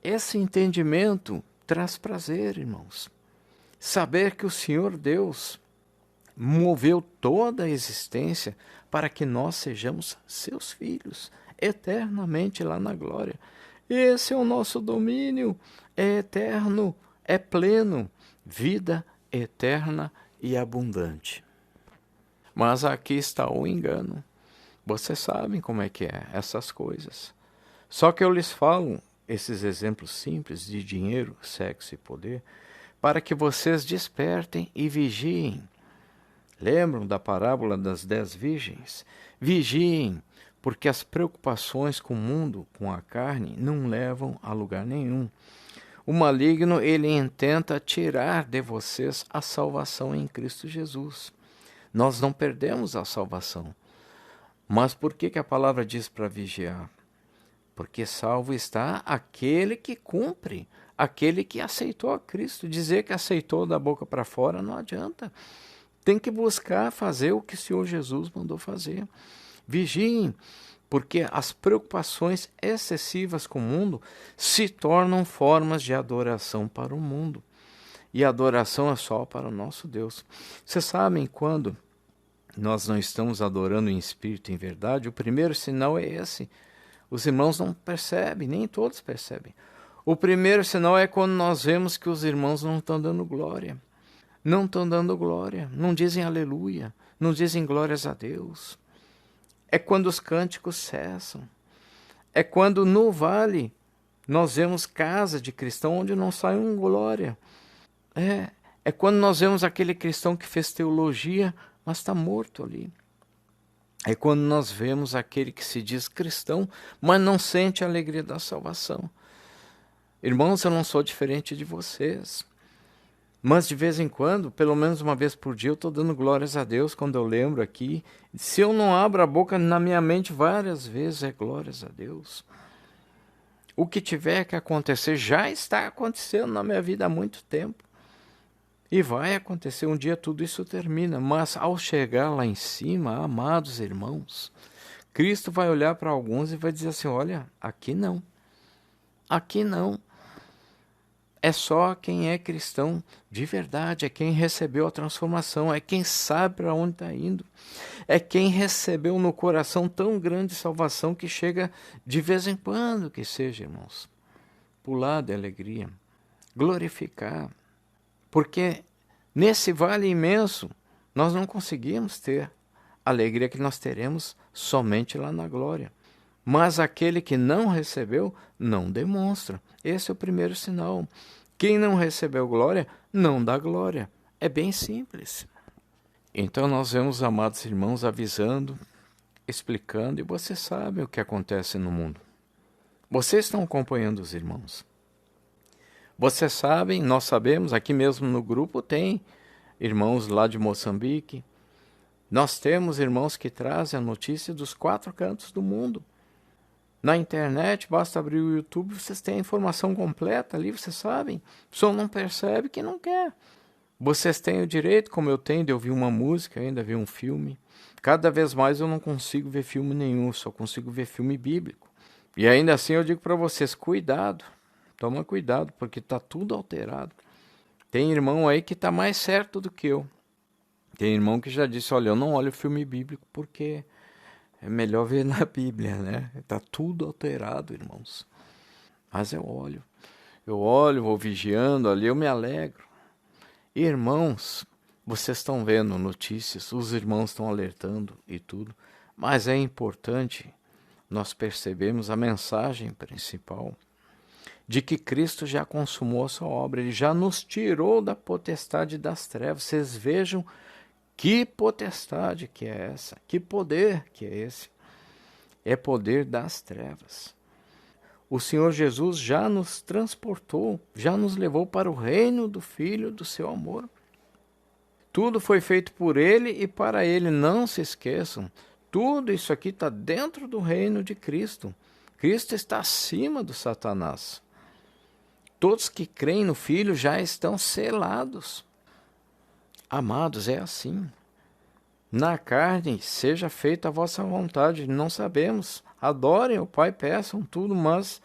Esse entendimento traz prazer, irmãos. Saber que o Senhor Deus moveu toda a existência para que nós sejamos seus filhos, eternamente lá na glória. Esse é o nosso domínio, é eterno, é pleno, vida eterna e abundante. Mas aqui está o engano. Vocês sabem como é que é essas coisas. Só que eu lhes falo esses exemplos simples de dinheiro, sexo e poder, para que vocês despertem e vigiem. Lembram da parábola das 10 virgens? Vigiem, porque as preocupações com o mundo, com a carne, não levam a lugar nenhum. O maligno, ele intenta tirar de vocês a salvação em Cristo Jesus. Nós não perdemos a salvação. Mas por que a palavra diz para vigiar? Porque salvo está aquele que cumpre, aquele que aceitou a Cristo. Dizer que aceitou da boca para fora não adianta. Tem que buscar fazer o que o Senhor Jesus mandou fazer. Vigiem, porque as preocupações excessivas com o mundo se tornam formas de adoração para o mundo. E a adoração é só para o nosso Deus. Vocês sabem, quando nós não estamos adorando em espírito e em verdade, o primeiro sinal é esse. Os irmãos não percebem, nem todos percebem. O primeiro sinal é quando nós vemos que os irmãos não estão dando glória. Não estão dando glória, não dizem aleluia, não dizem glórias a Deus. É quando os cânticos cessam. É quando no vale nós vemos casa de cristão onde não sai um glória. É quando nós vemos aquele cristão que fez teologia, mas está morto ali. É quando nós vemos aquele que se diz cristão, mas não sente a alegria da salvação. Irmãos, eu não sou diferente de vocês. Mas de vez em quando, pelo menos uma vez por dia, eu estou dando glórias a Deus quando eu lembro aqui. Se eu não abro a boca na minha mente várias vezes, é glórias a Deus. O que tiver que acontecer já está acontecendo na minha vida há muito tempo. E vai acontecer, um dia tudo isso termina. Mas ao chegar lá em cima, amados irmãos, Cristo vai olhar para alguns e vai dizer assim, olha, aqui não. Aqui não. É só quem é cristão de verdade, é quem recebeu a transformação, é quem sabe para onde está indo, é quem recebeu no coração tão grande salvação que chega de vez em quando, que seja, irmãos, pular de alegria, glorificar, porque nesse vale imenso nós não conseguimos ter a alegria que nós teremos somente lá na glória. Mas aquele que não recebeu, não demonstra. Esse é o primeiro sinal. Quem não recebeu glória, não dá glória. É bem simples. Então nós vemos, amados irmãos, avisando, explicando, e vocês sabem o que acontece no mundo. Vocês estão acompanhando os irmãos. Vocês sabem, nós sabemos, aqui mesmo no grupo tem irmãos lá de Moçambique. Nós temos irmãos que trazem a notícia dos 4 cantos do mundo. Na internet, basta abrir o YouTube, vocês têm a informação completa ali, vocês sabem. Só não percebe que não quer. Vocês têm o direito, como eu tenho, de ouvir uma música, ainda ver um filme. Cada vez mais eu não consigo ver filme nenhum, só consigo ver filme bíblico. E ainda assim eu digo para vocês, cuidado, toma cuidado, porque está tudo alterado. Tem irmão aí que está mais certo do que eu. Tem irmão que já disse, olha, eu não olho filme bíblico porque é melhor ver na Bíblia, né? Está tudo alterado, irmãos. Mas eu olho, vou vigiando ali, eu me alegro. Irmãos, vocês estão vendo notícias, os irmãos estão alertando e tudo, mas é importante nós percebermos a mensagem principal de que Cristo já consumou a sua obra, Ele já nos tirou da potestade das trevas. Vocês vejam que potestade que é essa? Que poder que é esse? É poder das trevas. O Senhor Jesus já nos transportou, já nos levou para o reino do Filho do seu amor. Tudo foi feito por Ele e para Ele, não se esqueçam. Tudo isso aqui está dentro do reino de Cristo. Cristo está acima do Satanás. Todos que creem no Filho já estão selados. Amados, é assim. Na carne, seja feita a vossa vontade. Não sabemos. Adorem o Pai, peçam tudo, mas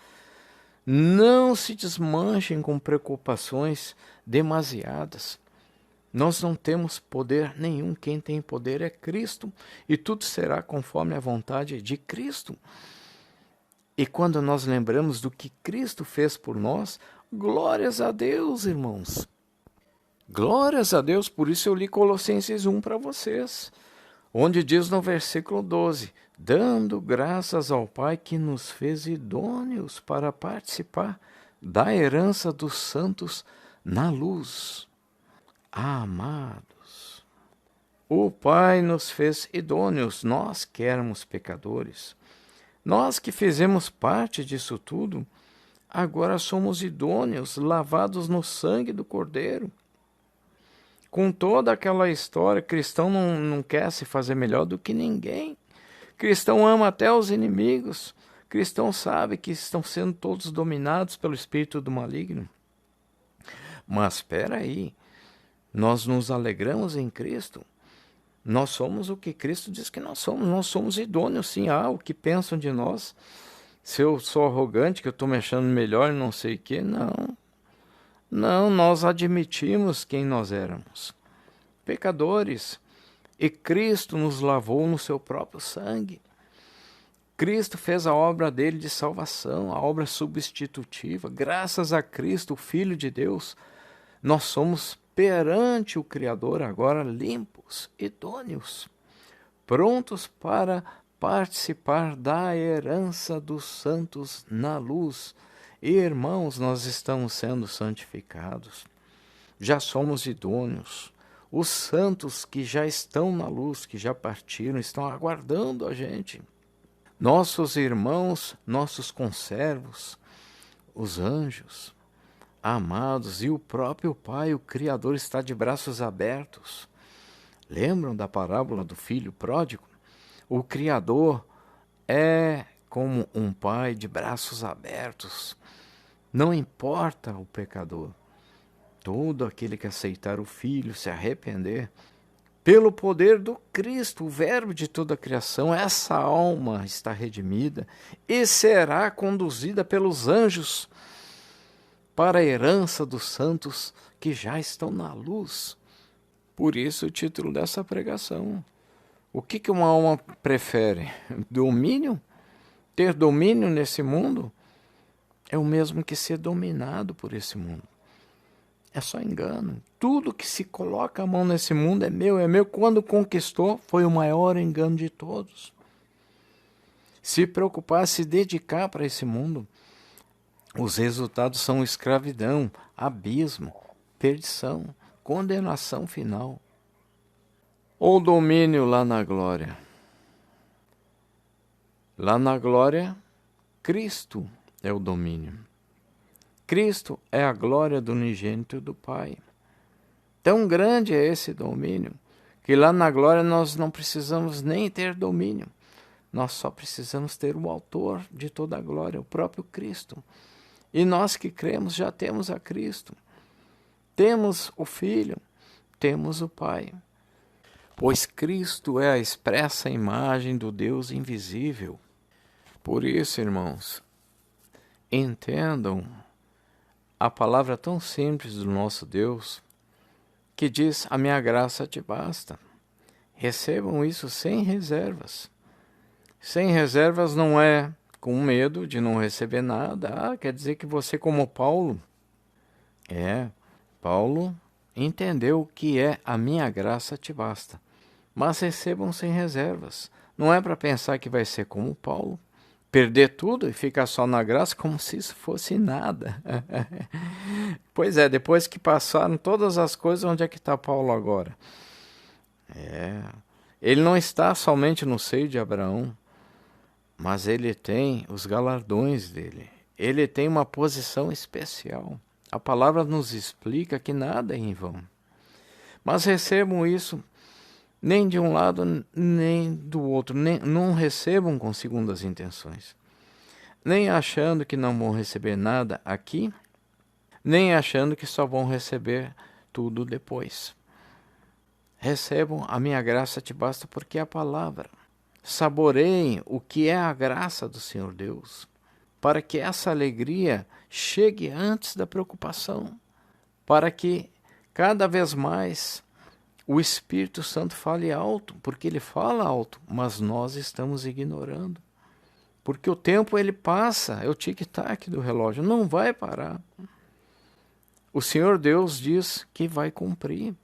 não se desmanchem com preocupações demasiadas. Nós não temos poder nenhum. Quem tem poder é Cristo. E tudo será conforme a vontade de Cristo. E quando nós lembramos do que Cristo fez por nós, glórias a Deus, irmãos. Glórias a Deus, por isso eu li Colossenses 1 para vocês, onde diz no versículo 12, dando graças ao Pai que nos fez idôneos para participar da herança dos santos na luz. Amados, o Pai nos fez idôneos, nós que éramos pecadores, nós que fizemos parte disso tudo, agora somos idôneos, lavados no sangue do Cordeiro. Com toda aquela história, cristão não quer se fazer melhor do que ninguém. Cristão ama até os inimigos. Cristão sabe que estão sendo todos dominados pelo espírito do maligno. Mas espera aí, nós nos alegramos em Cristo. Nós somos o que Cristo diz que nós somos idôneos sim. O que pensam de nós? Se eu sou arrogante, que eu estou me achando melhor, não sei o quê, não, nós admitimos quem nós éramos, pecadores, e Cristo nos lavou no seu próprio sangue. Cristo fez a obra dele de salvação, a obra substitutiva. Graças a Cristo, o Filho de Deus, nós somos perante o Criador agora limpos, idôneos, prontos para participar da herança dos santos na luz. E, irmãos, nós estamos sendo santificados. Já somos idôneos. Os santos que já estão na luz, que já partiram, estão aguardando a gente. Nossos irmãos, nossos conservos, os anjos, amados, e o próprio Pai, o Criador, está de braços abertos. Lembram da parábola do filho pródigo? O Criador é como um pai de braços abertos. Não importa o pecador. Todo aquele que aceitar o Filho, se arrepender, pelo poder do Cristo, o Verbo de toda a criação, essa alma está redimida e será conduzida pelos anjos para a herança dos santos que já estão na luz. Por isso o título dessa pregação. O que uma alma prefere? Domínio? Ter domínio nesse mundo? É o mesmo que ser dominado por esse mundo. É só engano. Tudo que se coloca a mão nesse mundo é meu, é meu. Quando conquistou, foi o maior engano de todos. Se preocupar, se dedicar para esse mundo, os resultados são escravidão, abismo, perdição, condenação final. Ou domínio lá na glória. Lá na glória, Cristo é o domínio. Cristo é a glória do unigênito do Pai. Tão grande é esse domínio, que lá na glória nós não precisamos nem ter domínio. Nós só precisamos ter o autor de toda a glória, o próprio Cristo. E nós que cremos já temos a Cristo. Temos o Filho, temos o Pai. Pois Cristo é a expressa imagem do Deus invisível. Por isso, irmãos, entendam a palavra tão simples do nosso Deus, que diz: a minha graça te basta. Recebam isso sem reservas. Sem reservas não é com medo de não receber nada. Quer dizer que você, como Paulo, Paulo entendeu o que é a minha graça te basta. Mas recebam sem reservas. Não é para pensar que vai ser como Paulo, perder tudo e ficar só na graça como se isso fosse nada. Pois é, depois que passaram todas as coisas, onde é que está Paulo agora? Ele não está somente no seio de Abraão, mas ele tem os galardões dele. Ele tem uma posição especial. A palavra nos explica que nada é em vão. Mas recebam isso nem de um lado, nem do outro. Não recebam com segundas intenções. Nem achando que não vão receber nada aqui, nem achando que só vão receber tudo depois. Recebam a minha graça te basta, porque é a palavra. Saboreiem o que é a graça do Senhor Deus, para que essa alegria chegue antes da preocupação, para que cada vez mais o Espírito Santo fale alto, porque ele fala alto, mas nós estamos ignorando. Porque o tempo ele passa, é o tic-tac do relógio, não vai parar. O Senhor Deus diz que vai cumprir.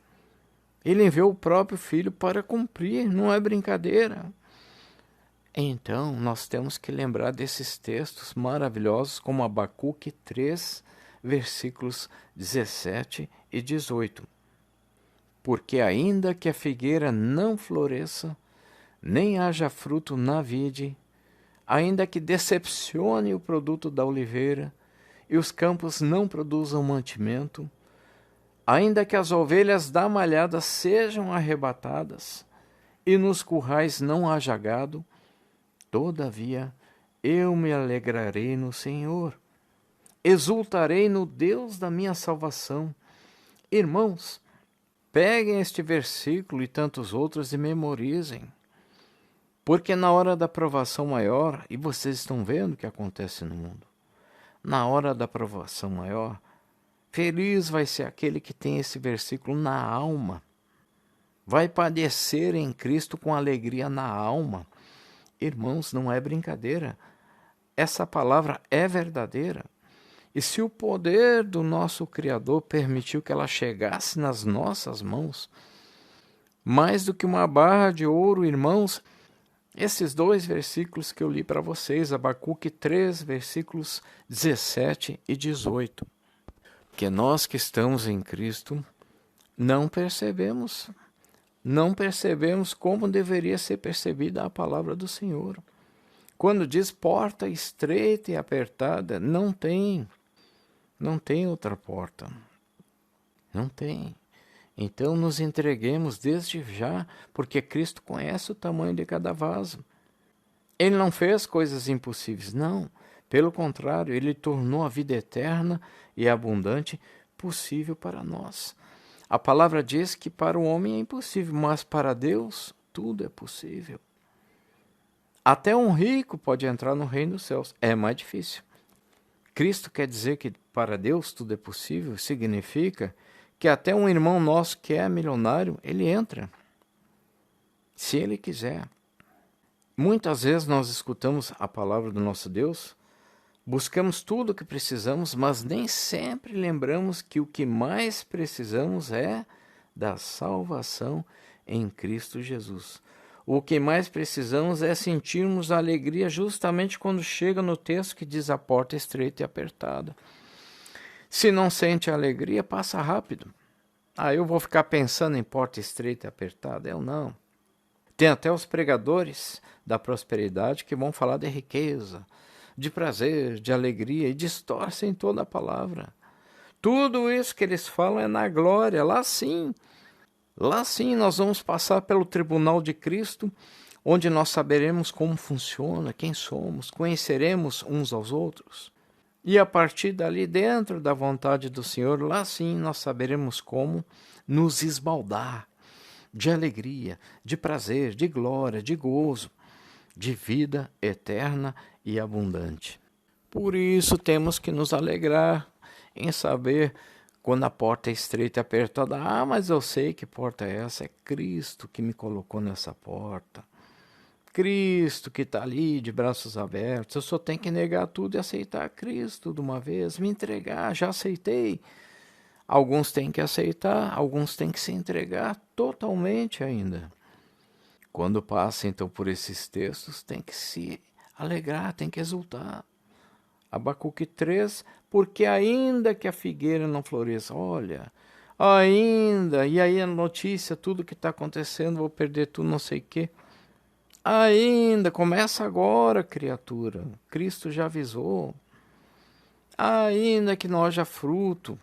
Ele enviou o próprio Filho para cumprir, não é brincadeira. Então, nós temos que lembrar desses textos maravilhosos, como Abacuque 3, versículos 17 e 18. Porque ainda que a figueira não floresça, nem haja fruto na vide, ainda que decepcione o produto da oliveira, e os campos não produzam mantimento, ainda que as ovelhas da malhada sejam arrebatadas, e nos currais não haja gado, todavia eu me alegrarei no Senhor, exultarei no Deus da minha salvação. Irmãos, peguem este versículo e tantos outros e memorizem, porque na hora da provação maior, e vocês estão vendo o que acontece no mundo, na hora da provação maior, feliz vai ser aquele que tem esse versículo na alma, vai padecer em Cristo com alegria na alma. Irmãos, não é brincadeira, essa palavra é verdadeira. E se o poder do nosso Criador permitiu que ela chegasse nas nossas mãos, mais do que uma barra de ouro, irmãos, esses 2 versículos que eu li para vocês, Abacuque 3, versículos 17 e 18. Que nós que estamos em Cristo, Não percebemos. Não percebemos como deveria ser percebida a palavra do Senhor. Quando diz porta estreita e apertada, não tem outra porta. Não tem. Então nos entreguemos desde já, porque Cristo conhece o tamanho de cada vaso. Ele não fez coisas impossíveis, não. Pelo contrário, Ele tornou a vida eterna e abundante possível para nós. A palavra diz que para o homem é impossível, mas para Deus tudo é possível. Até um rico pode entrar no reino dos céus. É mais difícil. Cristo quer dizer que para Deus tudo é possível, significa que até um irmão nosso que é milionário, ele entra, se ele quiser. Muitas vezes nós escutamos a palavra do nosso Deus, buscamos tudo o que precisamos, mas nem sempre lembramos que o que mais precisamos é da salvação em Cristo Jesus. O que mais precisamos é sentirmos a alegria justamente quando chega no texto que diz a porta estreita e apertada. Se não sente a alegria, passa rápido. Eu vou ficar pensando em porta estreita e apertada? Eu não. Tem até os pregadores da prosperidade que vão falar de riqueza, de prazer, de alegria e distorcem toda a palavra. Tudo isso que eles falam é na glória, lá sim. Lá sim nós vamos passar pelo tribunal de Cristo, onde nós saberemos como funciona, quem somos, conheceremos uns aos outros. E a partir dali, dentro da vontade do Senhor, lá sim nós saberemos como nos esbaldar de alegria, de prazer, de glória, de gozo, de vida eterna e abundante. Por isso temos que nos alegrar em saber quando a porta é estreita e apertada. Mas eu sei que porta é essa. É Cristo que me colocou nessa porta. Cristo que está ali de braços abertos. Eu só tenho que negar tudo e aceitar Cristo de uma vez. Me entregar, já aceitei. Alguns têm que aceitar, alguns têm que se entregar totalmente ainda. Quando passa então por esses textos, tem que se alegrar, tem que exultar. Abacuque 3, porque ainda que a figueira não floresça, olha, ainda, e aí a notícia, tudo que está acontecendo, vou perder tudo, não sei o quê. Ainda, começa agora, criatura, Cristo já avisou. Ainda que não haja fruto,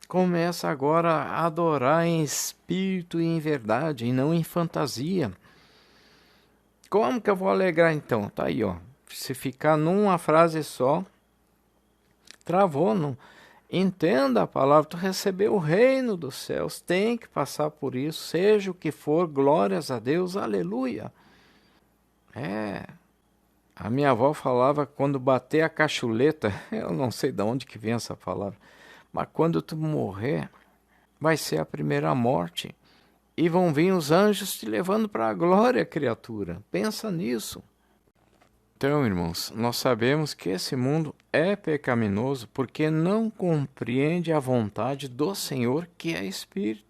começa agora a adorar em espírito e em verdade, e não em fantasia. Como que eu vou alegrar então? Tá aí, ó. Se ficar numa frase só, travou, não. Entenda a palavra, tu recebeu o reino dos céus, tem que passar por isso, seja o que for, glórias a Deus, aleluia. A minha avó falava quando bater a cachuleta, eu não sei de onde que vem essa palavra, mas quando tu morrer, vai ser a primeira morte, e vão vir os anjos te levando para a glória, criatura, pensa nisso. Então, irmãos, nós sabemos que esse mundo é pecaminoso porque não compreende a vontade do Senhor, que é Espírito.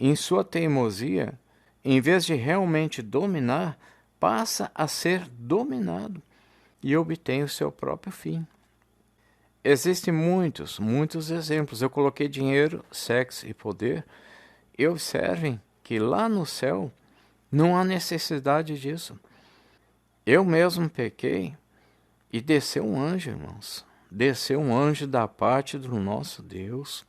Em sua teimosia, em vez de realmente dominar, passa a ser dominado e obtém o seu próprio fim. Existem muitos exemplos. Eu coloquei dinheiro, sexo e poder, e observem que lá no céu não há necessidade disso. Eu mesmo pequei e desceu um anjo, irmãos. Desceu um anjo da parte do nosso Deus.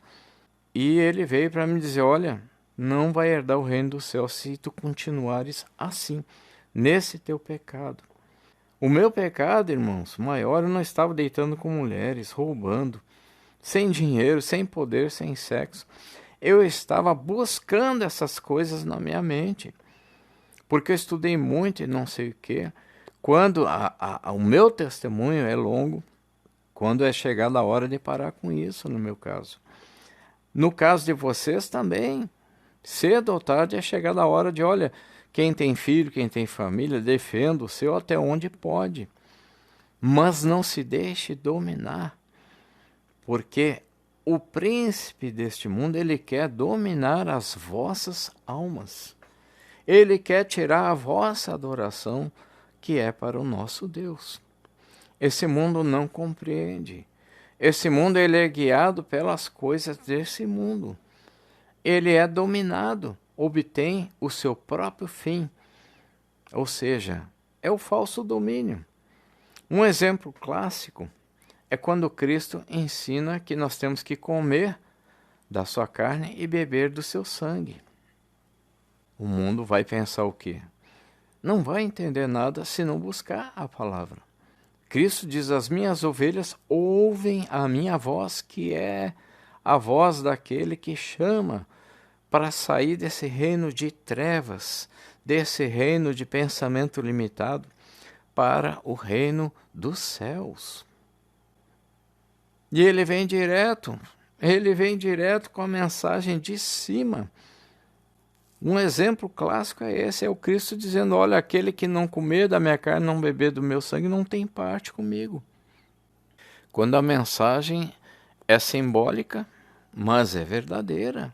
E ele veio para me dizer, olha, não vai herdar o reino do céu se tu continuares assim, nesse teu pecado. O meu pecado, irmãos, maior, eu não estava deitando com mulheres, roubando, sem dinheiro, sem poder, sem sexo. Eu estava buscando essas coisas na minha mente, porque eu estudei muito e não sei o quê. Quando o meu testemunho é longo, quando é chegada a hora de parar com isso, no meu caso. No caso de vocês também, cedo ou tarde é chegada a hora de, olha, quem tem filho, quem tem família, defenda o seu até onde pode. Mas não se deixe dominar, porque o príncipe deste mundo, ele quer dominar as vossas almas. Ele quer tirar a vossa adoração, que é para o nosso Deus. Esse mundo não compreende. Esse mundo ele é guiado pelas coisas desse mundo. ele é dominado, obtém o seu próprio fim, ou seja, é o falso domínio. Um exemplo clássico é quando Cristo ensina que nós temos que comer da sua carne e beber do seu sangue. O mundo vai pensar o quê? Não vai entender nada se não buscar a palavra. Cristo diz: as minhas ovelhas ouvem a minha voz, que é a voz daquele que chama para sair desse reino de trevas, desse reino de pensamento limitado, para o reino dos céus. E ele vem direto com a mensagem de cima. Um exemplo clássico é esse, é o Cristo dizendo: olha, aquele que não comer da minha carne, não beber do meu sangue, não tem parte comigo. Quando a mensagem é simbólica, mas é verdadeira.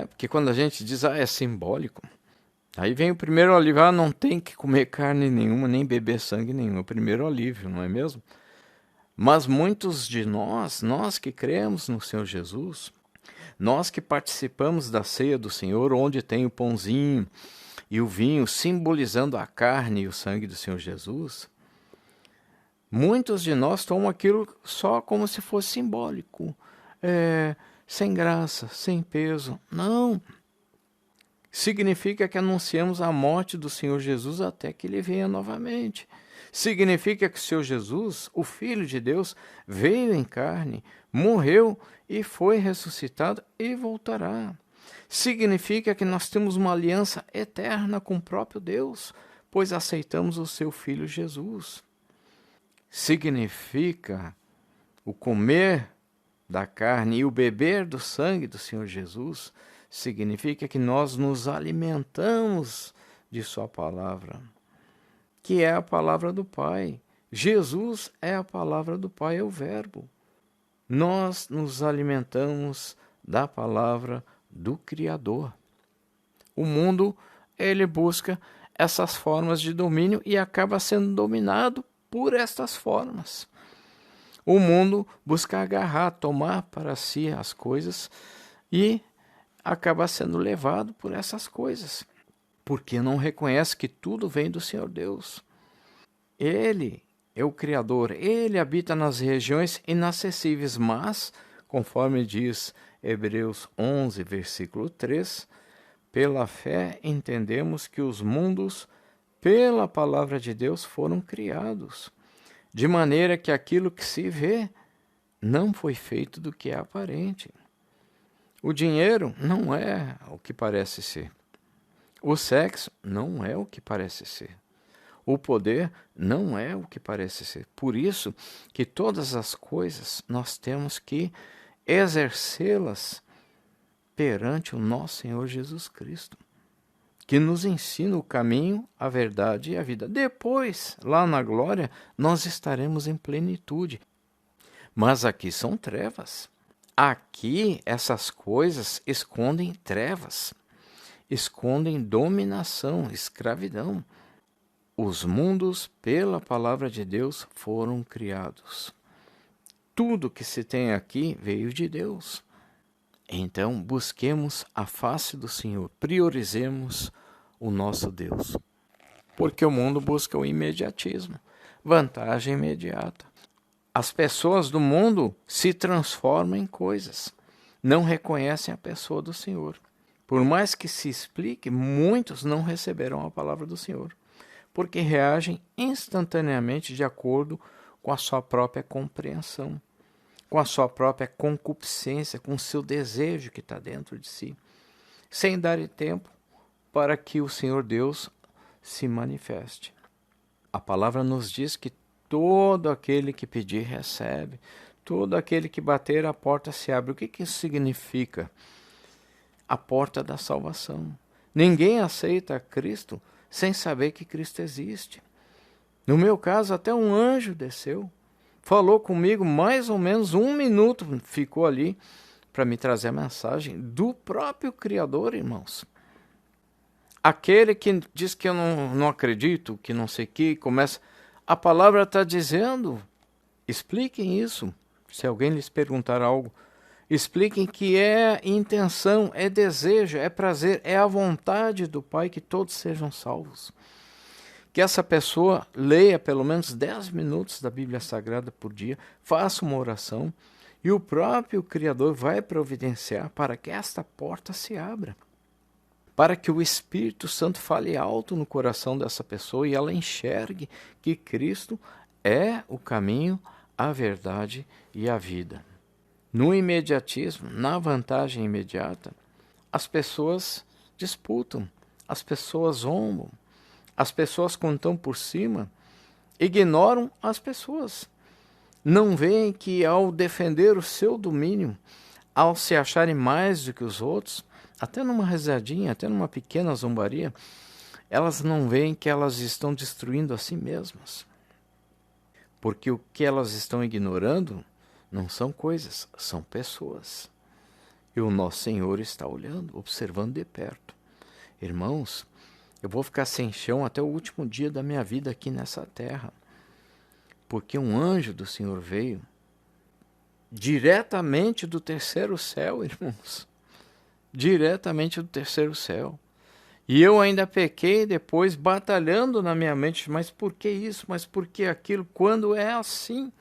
Porque quando a gente diz, é simbólico, aí vem o primeiro alívio: não tem que comer carne nenhuma, nem beber sangue nenhum. É o primeiro alívio, não é mesmo? Mas muitos de nós que cremos no Senhor Jesus, nós que participamos da ceia do Senhor, onde tem o pãozinho e o vinho simbolizando a carne e o sangue do Senhor Jesus, muitos de nós tomam aquilo só como se fosse simbólico, sem graça, sem peso. Não. Significa que anunciamos a morte do Senhor Jesus até que ele venha novamente. Significa que o Senhor Jesus, o Filho de Deus, veio em carne, morreu e foi ressuscitado e voltará. Significa que nós temos uma aliança eterna com o próprio Deus, pois aceitamos o seu Filho Jesus. Significa o comer da carne e o beber do sangue do Senhor Jesus, significa que nós nos alimentamos de sua palavra, que é a palavra do Pai. Jesus é a palavra do Pai, é o Verbo. Nós nos alimentamos da palavra do Criador. O mundo, ele busca essas formas de domínio e acaba sendo dominado por estas formas. O mundo busca agarrar, tomar para si as coisas e acaba sendo levado por essas coisas, porque não reconhece que tudo vem do Senhor Deus. Ele é o Criador, ele habita nas regiões inacessíveis, mas, conforme diz Hebreus 11, versículo 3, pela fé entendemos que os mundos, pela palavra de Deus, foram criados, de maneira que aquilo que se vê não foi feito do que é aparente. O dinheiro não é o que parece ser. O sexo não é o que parece ser. O poder não é o que parece ser. Por isso que todas as coisas nós temos que exercê-las perante o nosso Senhor Jesus Cristo, que nos ensina o caminho, a verdade e a vida. Depois, lá na glória, nós estaremos em plenitude. Mas aqui são trevas. Aqui, essas coisas escondem trevas, escondem dominação, escravidão. Os mundos, pela palavra de Deus, foram criados. Tudo que se tem aqui veio de Deus. Então, busquemos a face do Senhor, priorizemos o nosso Deus. Porque o mundo busca o imediatismo, vantagem imediata. As pessoas do mundo se transformam em coisas, não reconhecem a pessoa do Senhor. Por mais que se explique, muitos não receberão a palavra do Senhor, porque reagem instantaneamente de acordo com a sua própria compreensão, com a sua própria concupiscência, com o seu desejo que está dentro de si, sem dar tempo para que o Senhor Deus se manifeste. A palavra nos diz que todo aquele que pedir recebe, todo aquele que bater a porta se abre. O que isso significa? A porta da salvação. Ninguém aceita Cristo sem saber que Cristo existe. No meu caso, até um anjo desceu, falou comigo mais ou menos 1 minuto, ficou ali para me trazer a mensagem do próprio Criador, irmãos. Aquele que diz que eu não acredito, que não sei o que, começa... A palavra está dizendo, expliquem isso. Se alguém lhes perguntar algo, Expliquem que é intenção, é desejo, é prazer, é a vontade do Pai que todos sejam salvos. Que essa pessoa leia pelo menos 10 minutos da Bíblia Sagrada por dia, faça uma oração e o próprio Criador vai providenciar para que esta porta se abra. Para que o Espírito Santo fale alto no coração dessa pessoa e ela enxergue que Cristo é o caminho, a verdade e a vida. No imediatismo, na vantagem imediata, as pessoas disputam, as pessoas zombam, as pessoas quando estão por cima ignoram as pessoas. Não veem que ao defender o seu domínio, ao se acharem mais do que os outros, até numa risadinha, até numa pequena zombaria, elas não veem que elas estão destruindo a si mesmas. Porque o que elas estão ignorando não são coisas, são pessoas. E o nosso Senhor está olhando, observando de perto. Irmãos, eu vou ficar sem chão até o último dia da minha vida aqui nessa terra. Porque um anjo do Senhor veio diretamente do terceiro céu, irmãos. Diretamente do terceiro céu. E eu ainda pequei depois, batalhando na minha mente, mas por que isso, mas por que aquilo, quando é assim?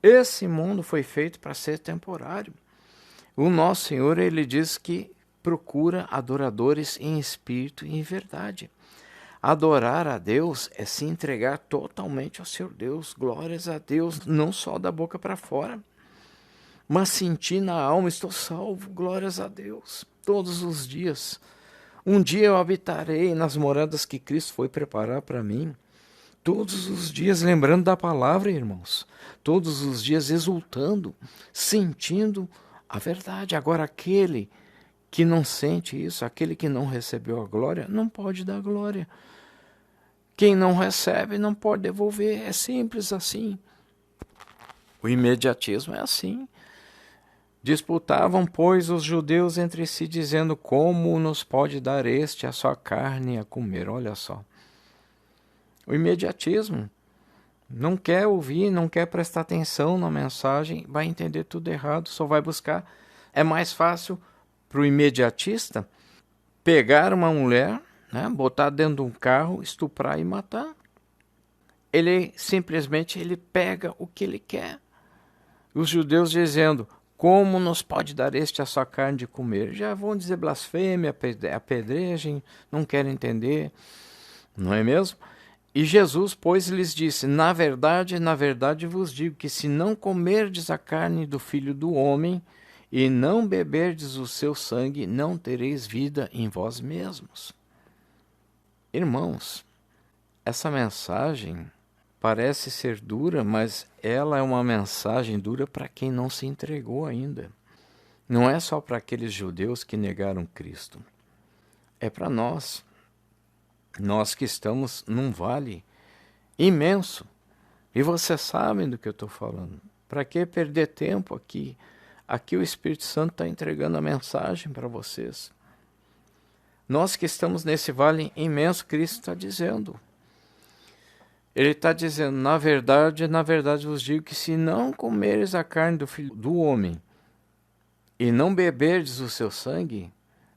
Esse mundo foi feito para ser temporário. O nosso Senhor, ele diz que procura adoradores em espírito e em verdade. Adorar a Deus é se entregar totalmente ao seu Deus, glórias a Deus, não só da boca para fora, mas sentir na alma, estou salvo, glórias a Deus, todos os dias. Um dia eu habitarei nas moradas que Cristo foi preparar para mim. Todos os dias lembrando da palavra, irmãos. Todos os dias exultando, sentindo a verdade. Agora, aquele que não sente isso, aquele que não recebeu a glória, não pode dar glória. Quem não recebe não pode devolver. É simples assim. O imediatismo é assim. Disputavam, pois, os judeus entre si, dizendo: como nos pode dar este a sua carne a comer? Olha só. O imediatismo não quer ouvir, não quer prestar atenção na mensagem, vai entender tudo errado, só vai buscar. É mais fácil para o imediatista pegar uma mulher, né, botar dentro de um carro, estuprar e matar. Ele simplesmente pega o que ele quer. Os judeus dizendo: como nos pode dar este a sua carne de comer? Já vão dizer blasfêmia, apedrejam, não querem entender, não é mesmo? E Jesus, pois, lhes disse: na verdade vos digo que se não comerdes a carne do Filho do Homem e não beberdes o seu sangue, não tereis vida em vós mesmos. Irmãos, essa mensagem parece ser dura, mas ela é uma mensagem dura para quem não se entregou ainda. Não é só para aqueles judeus que negaram Cristo. É para nós. Nós que estamos num vale imenso. E vocês sabem do que eu estou falando. Para que perder tempo aqui? Aqui o Espírito Santo está entregando a mensagem para vocês. Nós que estamos nesse vale imenso, Cristo está dizendo. Ele está dizendo: na verdade vos digo que se não comeres a carne do Filho do Homem e não beberdes o seu sangue,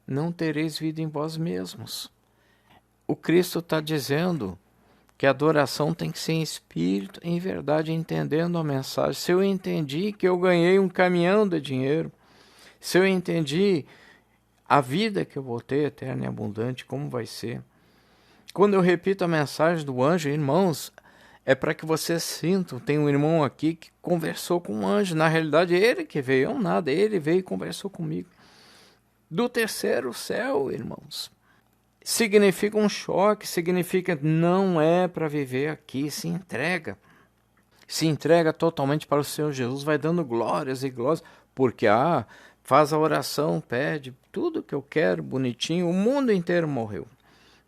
não tereis vida em vós mesmos. O Cristo está dizendo que a adoração tem que ser em espírito, em verdade, entendendo a mensagem. Se eu entendi que eu ganhei um caminhão de dinheiro, se eu entendi a vida que eu vou ter, eterna e abundante, como vai ser. Quando eu repito a mensagem do anjo, irmãos, é para que vocês sintam. Tem um irmão aqui que conversou com um anjo. Na realidade, ele que veio, eu nada. Ele veio e conversou comigo. Do terceiro céu, irmãos. Significa um choque, significa não é para viver aqui, se entrega totalmente para o Senhor Jesus, vai dando glórias e glórias, porque faz a oração, pede tudo que eu quero, bonitinho, o mundo inteiro morreu.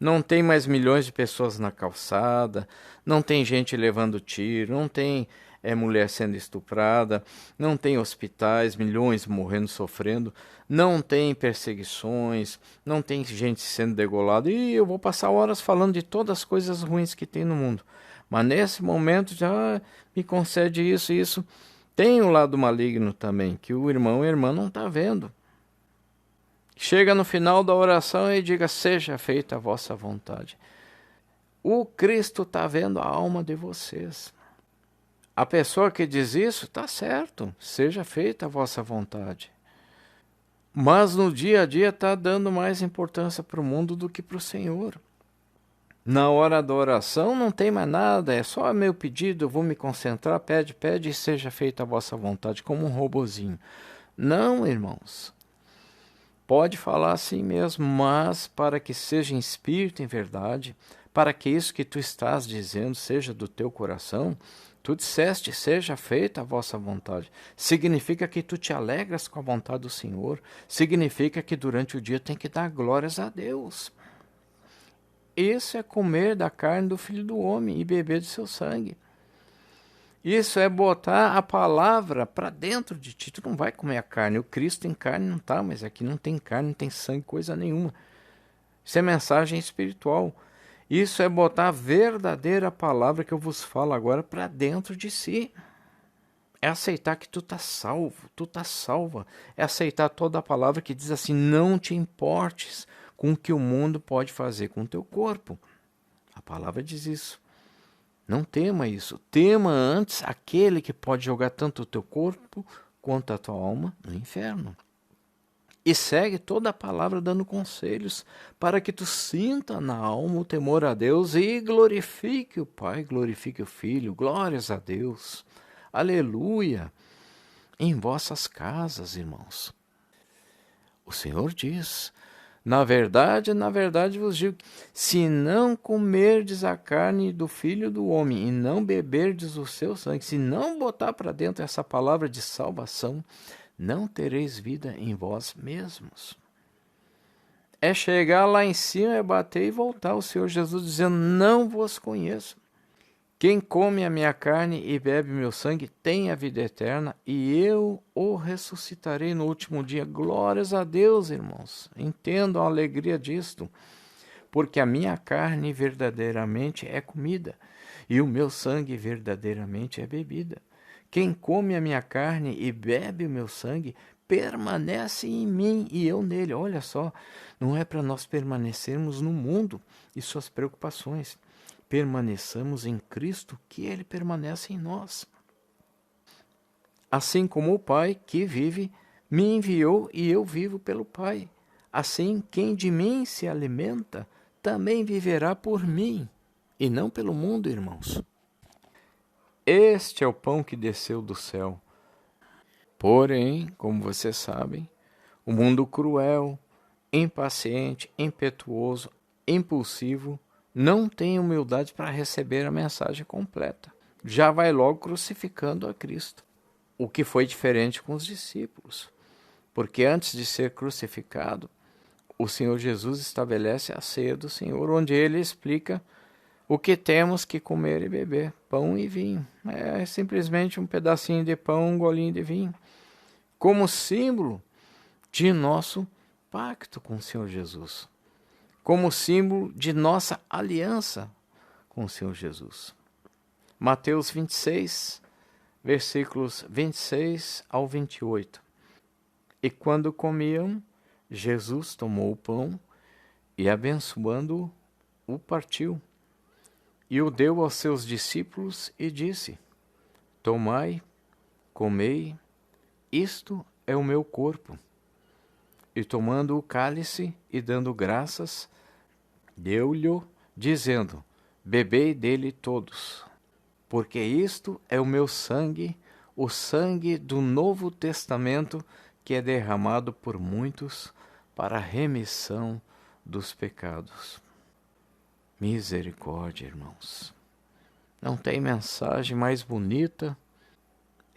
Não tem mais milhões de pessoas na calçada, não tem gente levando tiro, não tem mulher sendo estuprada, não tem hospitais, milhões morrendo, sofrendo, não tem perseguições, não tem gente sendo degolada. E eu vou passar horas falando de todas as coisas ruins que tem no mundo. Mas nesse momento já me concede isso e isso. Tem um lado maligno também, que o irmão e a irmã não está vendo. Chega no final da oração e diga, seja feita a vossa vontade. O Cristo está vendo a alma de vocês. A pessoa que diz isso, está certo, seja feita a vossa vontade. Mas no dia a dia está dando mais importância para o mundo do que para o Senhor. Na hora da oração não tem mais nada, é só meu pedido, eu vou me concentrar, pede e seja feita a vossa vontade, como um robozinho. Não, irmãos. Pode falar assim mesmo, mas para que seja em espírito e em verdade, para que isso que tu estás dizendo seja do teu coração, tu disseste, seja feita a vossa vontade. Significa que tu te alegras com a vontade do Senhor, significa que durante o dia tem que dar glórias a Deus. Isso é comer da carne do Filho do Homem e beber de seu sangue. Isso é botar a palavra para dentro de ti. Tu não vai comer a carne. O Cristo em carne não está, mas aqui não tem carne, não tem sangue, coisa nenhuma. Isso é mensagem espiritual. Isso é botar a verdadeira palavra que eu vos falo agora para dentro de si. É aceitar que tu tá salvo, tu tá salva. É aceitar toda a palavra que diz assim, não te importes com o que o mundo pode fazer com o teu corpo. A palavra diz isso. Não tema isso. Tema antes aquele que pode jogar tanto o teu corpo quanto a tua alma no inferno. E segue toda a palavra dando conselhos para que tu sinta na alma o temor a Deus e glorifique o Pai, glorifique o Filho. Glórias a Deus. Aleluia. Em vossas casas, irmãos. O Senhor diz... Na verdade vos digo, se não comerdes a carne do Filho do Homem e não beberdes o seu sangue, se não botar para dentro essa palavra de salvação, não tereis vida em vós mesmos. É chegar lá em cima, é bater e voltar. O Senhor Jesus dizendo, não vos conheço. Quem come a minha carne e bebe meu sangue tem a vida eterna, e eu o ressuscitarei no último dia. Glórias a Deus, irmãos. Entendam a alegria disto, porque a minha carne verdadeiramente é comida, e o meu sangue verdadeiramente é bebida. Quem come a minha carne e bebe o meu sangue permanece em mim e eu nele. Olha só, não é para nós permanecermos no mundo e suas preocupações. Permaneçamos em Cristo, que Ele permanece em nós. Assim como o Pai que vive me enviou e eu vivo pelo Pai. Assim, quem de mim se alimenta também viverá por mim, e não pelo mundo, irmãos. Este é o pão que desceu do céu. Porém, como vocês sabem, o mundo cruel, impaciente, impetuoso, impulsivo, não tem humildade para receber a mensagem completa. Já vai logo crucificando a Cristo. O que foi diferente com os discípulos. Porque antes de ser crucificado, o Senhor Jesus estabelece a ceia do Senhor, onde ele explica o que temos que comer e beber, pão e vinho. É simplesmente um pedacinho de pão, um golinho de vinho, como símbolo de nosso pacto com o Senhor Jesus, como símbolo de nossa aliança com o Senhor Jesus. Mateus 26, versículos 26 ao 28. E quando comiam, Jesus tomou o pão e, abençoando-o, o partiu e o deu aos seus discípulos e disse: Tomai, comei, isto é o meu corpo. E tomando o cálice e dando graças, deu-lhe, dizendo: Bebei dele todos, porque isto é o meu sangue, o sangue do Novo Testamento, que é derramado por muitos para a remissão dos pecados. Misericórdia, irmãos. Não tem mensagem mais bonita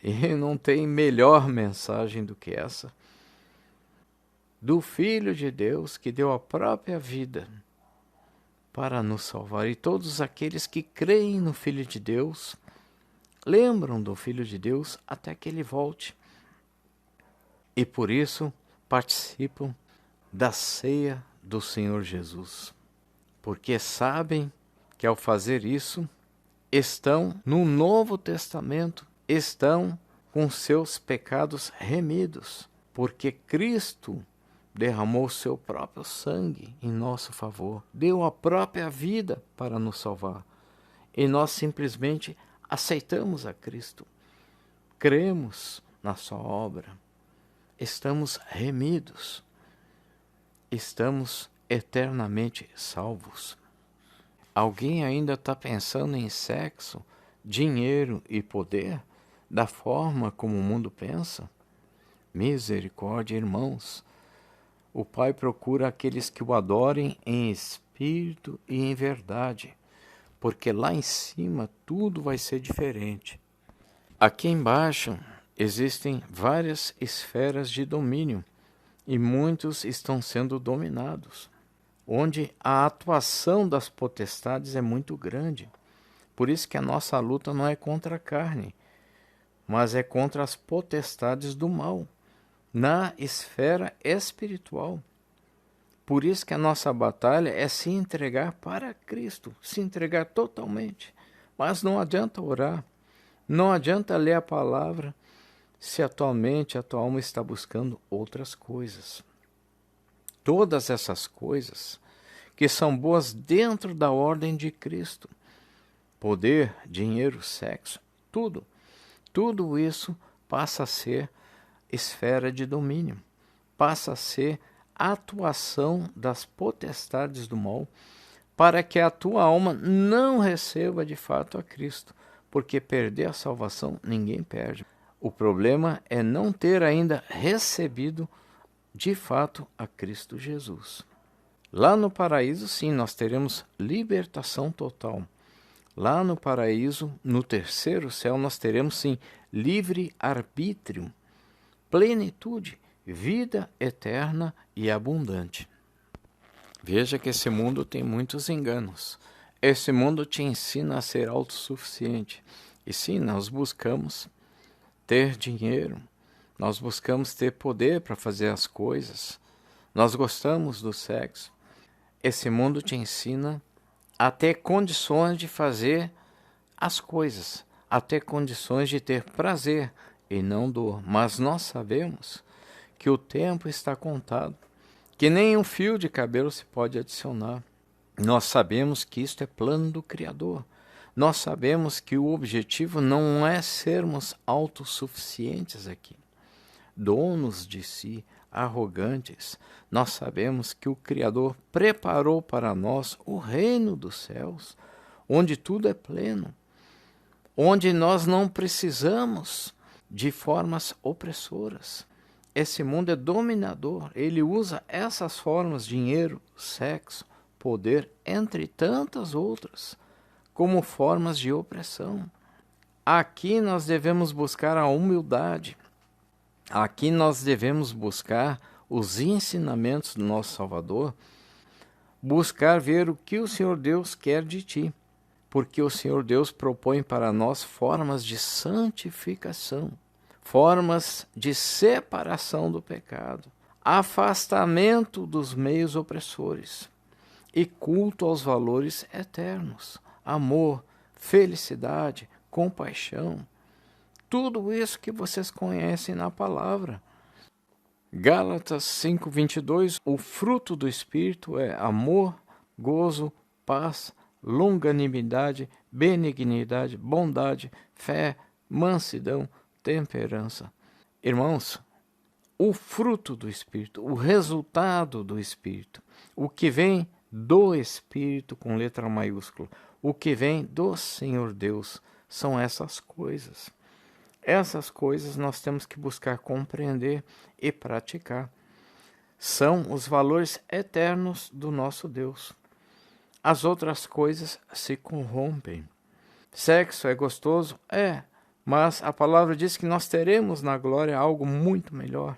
e não tem melhor mensagem do que essa. Do Filho de Deus que deu a própria vida para nos salvar. E todos aqueles que creem no Filho de Deus lembram do Filho de Deus até que ele volte. E por isso participam da ceia do Senhor Jesus. Porque sabem que ao fazer isso, estão no Novo Testamento, estão com seus pecados remidos, porque Cristo derramou seu próprio sangue em nosso favor, deu a própria vida para nos salvar. E nós simplesmente aceitamos a Cristo, cremos na sua obra, estamos remidos, estamos eternamente salvos. Alguém ainda está pensando em sexo, dinheiro e poder da forma como o mundo pensa? Misericórdia, irmãos. O Pai procura aqueles que o adorem em espírito e em verdade, porque lá em cima tudo vai ser diferente. Aqui embaixo existem várias esferas de domínio e muitos estão sendo dominados, onde a atuação das potestades é muito grande. Por isso que a nossa luta não é contra a carne, mas é contra as potestades do mal, na esfera espiritual. Por isso que a nossa batalha é se entregar para Cristo, se entregar totalmente. Mas não adianta orar, não adianta ler a palavra, se atualmente a tua alma está buscando outras coisas. Todas essas coisas que são boas dentro da ordem de Cristo, poder, dinheiro, sexo, tudo isso passa a ser esfera de domínio, passa a ser atuação das potestades do mal, para que a tua alma não receba de fato a Cristo, porque perder a salvação ninguém perde. O problema é não ter ainda recebido de fato a Cristo Jesus. Lá no paraíso, sim, nós teremos libertação total. Lá no paraíso, no terceiro céu, nós teremos, sim, livre arbítrio, plenitude, vida eterna e abundante. Veja que esse mundo tem muitos enganos. Esse mundo te ensina a ser autossuficiente. E sim, nós buscamos ter dinheiro, nós buscamos ter poder para fazer as coisas, nós gostamos do sexo. Esse mundo te ensina a ter condições de fazer as coisas, a ter condições de ter prazer e não dor. Mas nós sabemos que o tempo está contado, que nem um fio de cabelo se pode adicionar. Nós sabemos que isto é plano do Criador. Nós sabemos que o objetivo não é sermos autossuficientes aqui, donos de si, arrogantes. Nós sabemos que o Criador preparou para nós o reino dos céus, onde tudo é pleno, onde nós não precisamos de formas opressoras. Esse mundo é dominador, ele usa essas formas, dinheiro, sexo, poder, entre tantas outras, como formas de opressão. Aqui nós devemos buscar a humildade. Aqui nós devemos buscar os ensinamentos do nosso Salvador, buscar ver o que o Senhor Deus quer de ti, porque o Senhor Deus propõe para nós formas de santificação, formas de separação do pecado, afastamento dos meios opressores e culto aos valores eternos, amor, felicidade, compaixão, tudo isso que vocês conhecem na palavra. Gálatas 5:22, o fruto do Espírito é amor, gozo, paz, longanimidade, benignidade, bondade, fé, mansidão, temperança. Irmãos, o fruto do Espírito, o resultado do Espírito, o que vem do Espírito com letra maiúscula, o que vem do Senhor Deus, são essas coisas. Essas coisas nós temos que buscar compreender e praticar. São os valores eternos do nosso Deus. As outras coisas se corrompem. Sexo é gostoso? É, mas a palavra diz que nós teremos na glória algo muito melhor.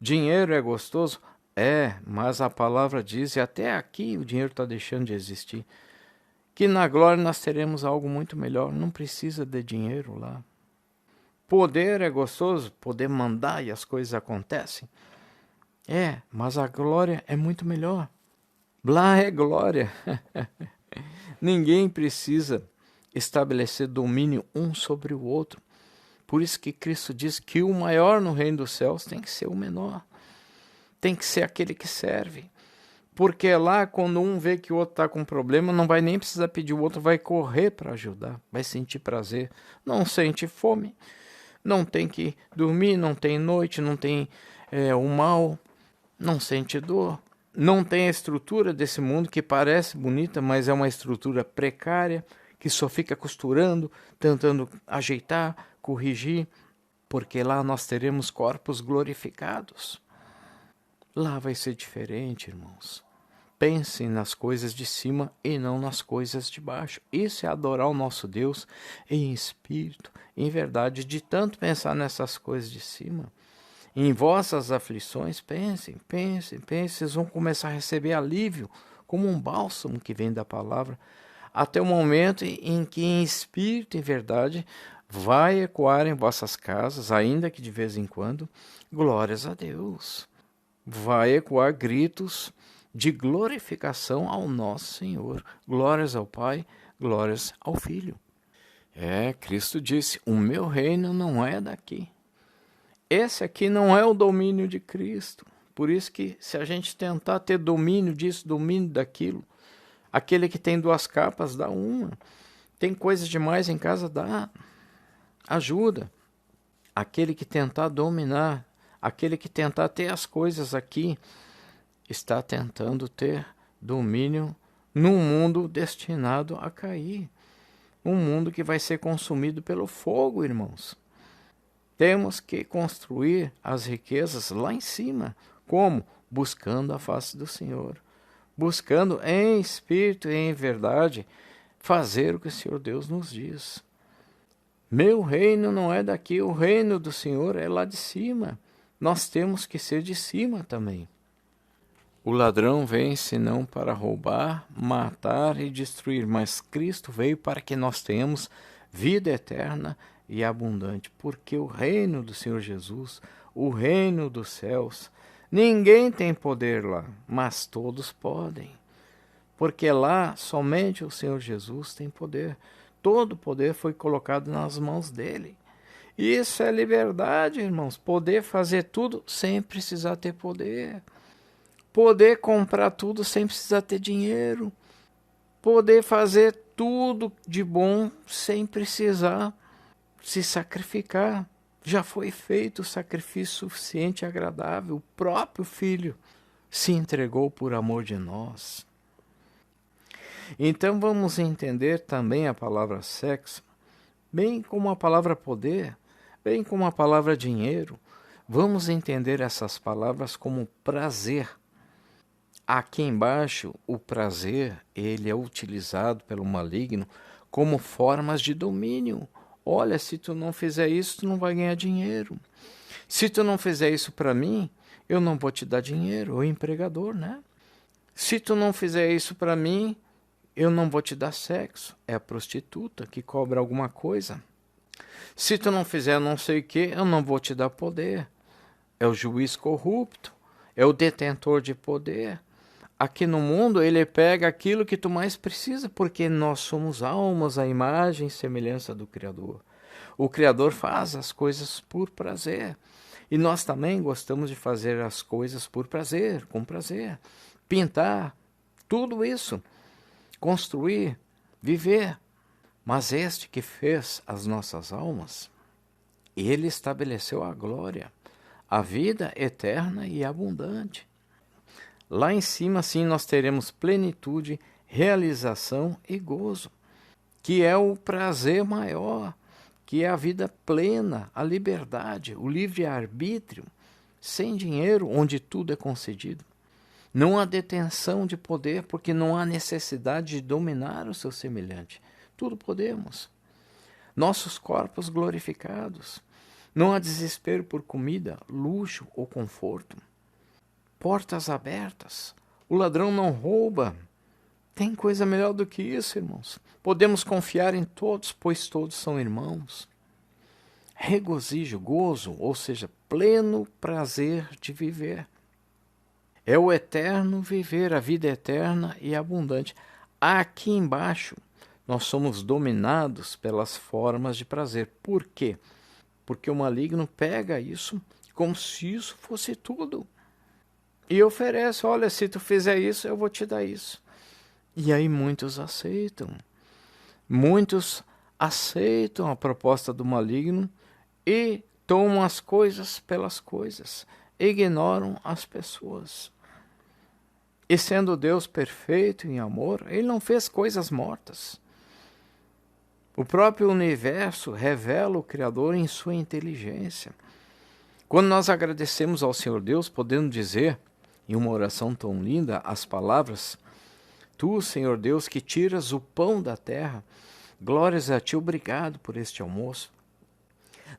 Dinheiro é gostoso? É, mas a palavra diz, e até aqui o dinheiro está deixando de existir, que na glória nós teremos algo muito melhor. Não precisa de dinheiro lá. Poder é gostoso, poder mandar e as coisas acontecem. É, mas a glória é muito melhor. Lá é glória. Ninguém precisa estabelecer domínio um sobre o outro, Por isso que Cristo diz que o maior no reino dos céus tem que ser o menor. Tem que ser aquele que serve. Porque lá, quando um vê que o outro está com problema, não vai nem precisar pedir, o outro vai correr para ajudar, vai sentir prazer, não sente fome, não tem que dormir, não tem noite, não tem o mal, não sente dor, não tem a estrutura desse mundo que parece bonita, mas é uma estrutura precária, que só fica costurando, tentando ajeitar, corrigir, porque lá nós teremos corpos glorificados. Lá vai ser diferente, irmãos. Pensem nas coisas de cima e não nas coisas de baixo. Isso é adorar o nosso Deus em espírito, em verdade. De tanto pensar nessas coisas de cima, em vossas aflições, pensem. Vocês vão começar a receber alívio, como um bálsamo que vem da palavra, até o momento em que em espírito e verdade vai ecoar em vossas casas, ainda que de vez em quando, glórias a Deus. Vai ecoar gritos de glorificação ao nosso Senhor. Glórias ao Pai, glórias ao Filho. Cristo disse, o meu reino não é daqui. Esse aqui não é o domínio de Cristo. Por isso que se a gente tentar ter domínio disso, domínio daquilo, aquele que tem 2 capas dá uma. Tem coisas demais em casa, dá. Ajuda. Aquele que tentar dominar, aquele que tentar ter as coisas aqui, está tentando ter domínio num mundo destinado a cair. Um mundo que vai ser consumido pelo fogo, irmãos. Temos que construir as riquezas lá em cima. Como? Buscando a face do Senhor. Buscando em espírito e em verdade fazer o que o Senhor Deus nos diz. Meu reino não é daqui, o reino do Senhor é lá de cima. Nós temos que ser de cima também. O ladrão vem senão para roubar, matar e destruir, mas Cristo veio para que nós tenhamos vida eterna e abundante, porque o reino do Senhor Jesus, o reino dos céus, ninguém tem poder lá, mas todos podem, porque lá somente o Senhor Jesus tem poder. Todo o poder foi colocado nas mãos dele. Isso é liberdade, irmãos, poder fazer tudo sem precisar ter poder. Poder comprar tudo sem precisar ter dinheiro. Poder fazer tudo de bom sem precisar se sacrificar. Já foi feito o sacrifício suficiente e agradável. O próprio Filho se entregou por amor de nós. Então vamos entender também a palavra sexo, bem como a palavra poder, bem como a palavra dinheiro. Vamos entender essas palavras como prazer. Aqui embaixo, o prazer, ele é utilizado pelo maligno como formas de domínio. Olha, se tu não fizer isso, tu não vai ganhar dinheiro. Se tu não fizer isso para mim, eu não vou te dar dinheiro, o empregador, né? Se tu não fizer isso para mim, eu não vou te dar sexo. É a prostituta que cobra alguma coisa. Se tu não fizer não sei o que, eu não vou te dar poder. É o juiz corrupto, é o detentor de poder. Aqui no mundo ele pega aquilo que tu mais precisa, porque nós somos almas, à imagem e semelhança do Criador. O Criador faz as coisas por prazer. E nós também gostamos de fazer as coisas por prazer, com prazer. Pintar, tudo isso. Construir, viver. Mas este que fez as nossas almas, ele estabeleceu a glória, a vida eterna e abundante. Lá em cima, sim, nós teremos plenitude, realização e gozo, que é o prazer maior, que é a vida plena, a liberdade, o livre-arbítrio, sem dinheiro, onde tudo é concedido. Não há detenção de poder, porque não há necessidade de dominar o seu semelhante. Tudo podemos. Nossos corpos glorificados. Não há desespero por comida, luxo ou conforto. Portas abertas. O ladrão não rouba. Tem coisa melhor do que isso, irmãos. Podemos confiar em todos, pois todos são irmãos. Regozijo, gozo, ou seja, pleno prazer de viver. É o eterno viver, a vida eterna e abundante. Aqui embaixo, nós somos dominados pelas formas de prazer. Por quê? porque o maligno pega isso como se isso fosse tudo. E oferece, olha, se tu fizer isso, eu vou te dar isso. E aí muitos aceitam. Muitos aceitam a proposta do maligno e tomam as coisas pelas coisas. Ignoram as pessoas. E sendo Deus perfeito em amor, Ele não fez coisas mortas. O próprio universo revela o Criador em sua inteligência. Quando nós agradecemos ao Senhor Deus, podendo dizer, em uma oração tão linda, as palavras: Tu, Senhor Deus, que tiras o pão da terra, glórias a Ti, obrigado por este almoço.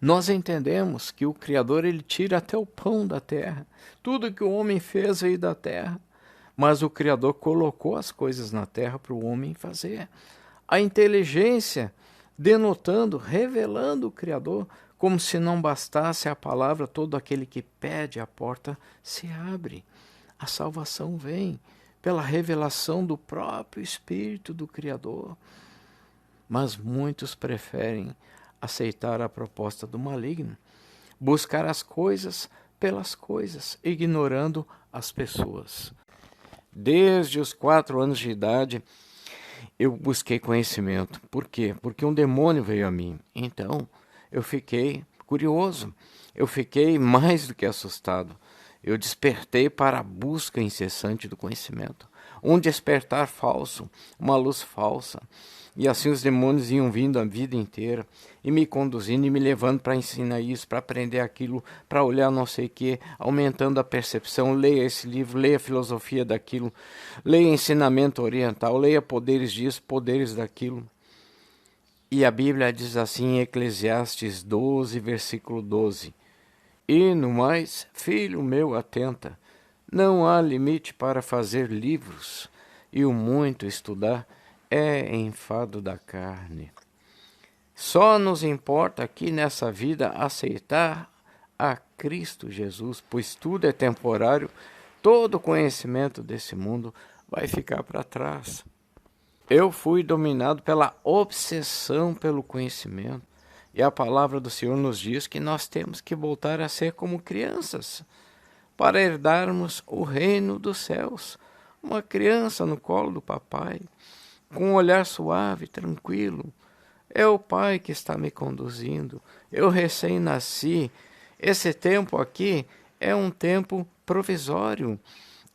Nós entendemos que o Criador, Ele tira até o pão da terra. Tudo que o homem fez veio da terra. Mas o Criador colocou as coisas na terra para o homem fazer. A inteligência denotando, revelando o Criador, como se não bastasse a palavra, todo aquele que pede, a porta se abre. A salvação vem pela revelação do próprio Espírito do Criador. Mas muitos preferem aceitar a proposta do maligno, buscar as coisas pelas coisas, ignorando as pessoas. Desde os 4 anos de idade, eu busquei conhecimento. Por quê? Porque um demônio veio a mim. Então, eu fiquei curioso. Eu fiquei mais do que assustado. Eu despertei para a busca incessante do conhecimento. Um despertar falso, uma luz falsa. E assim os demônios iam vindo a vida inteira e me conduzindo e me levando para ensinar isso, para aprender aquilo, para olhar não sei o que, aumentando a percepção. Leia esse livro, leia a filosofia daquilo, leia ensinamento oriental, leia poderes disso, poderes daquilo. E a Bíblia diz assim em Eclesiastes 12, versículo 12: E no mais, filho meu, atenta, não há limite para fazer livros, e o muito estudar é enfado da carne. Só nos importa aqui nessa vida aceitar a Cristo Jesus, pois tudo é temporário, todo conhecimento desse mundo vai ficar para trás. Eu fui dominado pela obsessão pelo conhecimento, e a palavra do Senhor nos diz que nós temos que voltar a ser como crianças, para herdarmos o reino dos céus. Uma criança no colo do papai, com um olhar suave, tranquilo. É o Pai que está me conduzindo. Eu recém-nasci. Esse tempo aqui é um tempo provisório.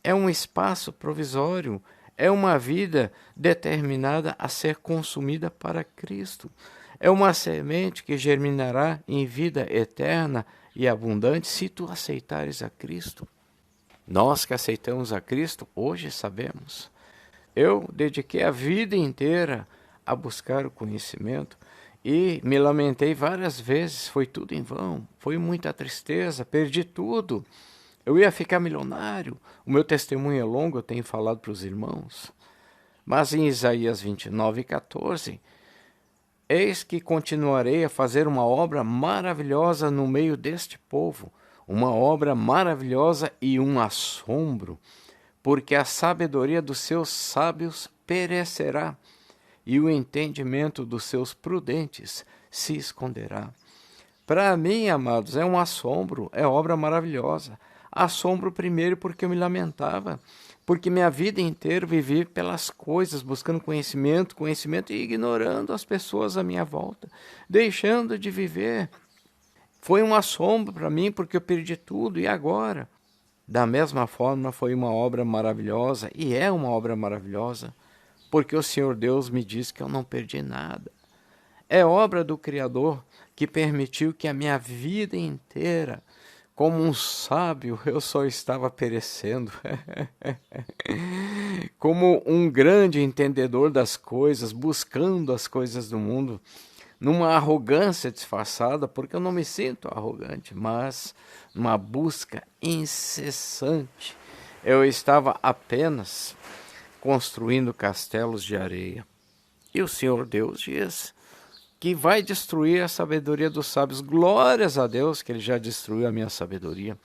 É um espaço provisório. É uma vida determinada a ser consumida para Cristo. É uma semente que germinará em vida eterna e abundante se tu aceitares a Cristo. Nós que aceitamos a Cristo, hoje sabemos. Eu dediquei a vida inteira a buscar o conhecimento e me lamentei várias vezes, foi tudo em vão, foi muita tristeza, perdi tudo. Eu ia ficar milionário, o meu testemunho é longo, eu tenho falado para os irmãos. Mas em Isaías 29:14, eis que continuarei a fazer uma obra maravilhosa no meio deste povo, uma obra maravilhosa e um assombro, porque a sabedoria dos seus sábios perecerá, e o entendimento dos seus prudentes se esconderá. Para mim, amados, é um assombro, é obra maravilhosa. Assombro primeiro porque eu me lamentava, porque minha vida inteira vivi pelas coisas, buscando conhecimento e ignorando as pessoas à minha volta, deixando de viver. Foi um assombro para mim porque eu perdi tudo, e agora? Da mesma forma, foi uma obra maravilhosa, e é uma obra maravilhosa, porque o Senhor Deus me diz que eu não perdi nada. É obra do Criador que permitiu que a minha vida inteira, como um sábio, eu só estava perecendo. Como um grande entendedor das coisas, buscando as coisas do mundo, numa arrogância disfarçada, porque eu não me sinto arrogante, mas numa busca incessante. Eu estava apenas construindo castelos de areia. E o Senhor Deus diz que vai destruir a sabedoria dos sábios. Glórias a Deus que Ele já destruiu a minha sabedoria.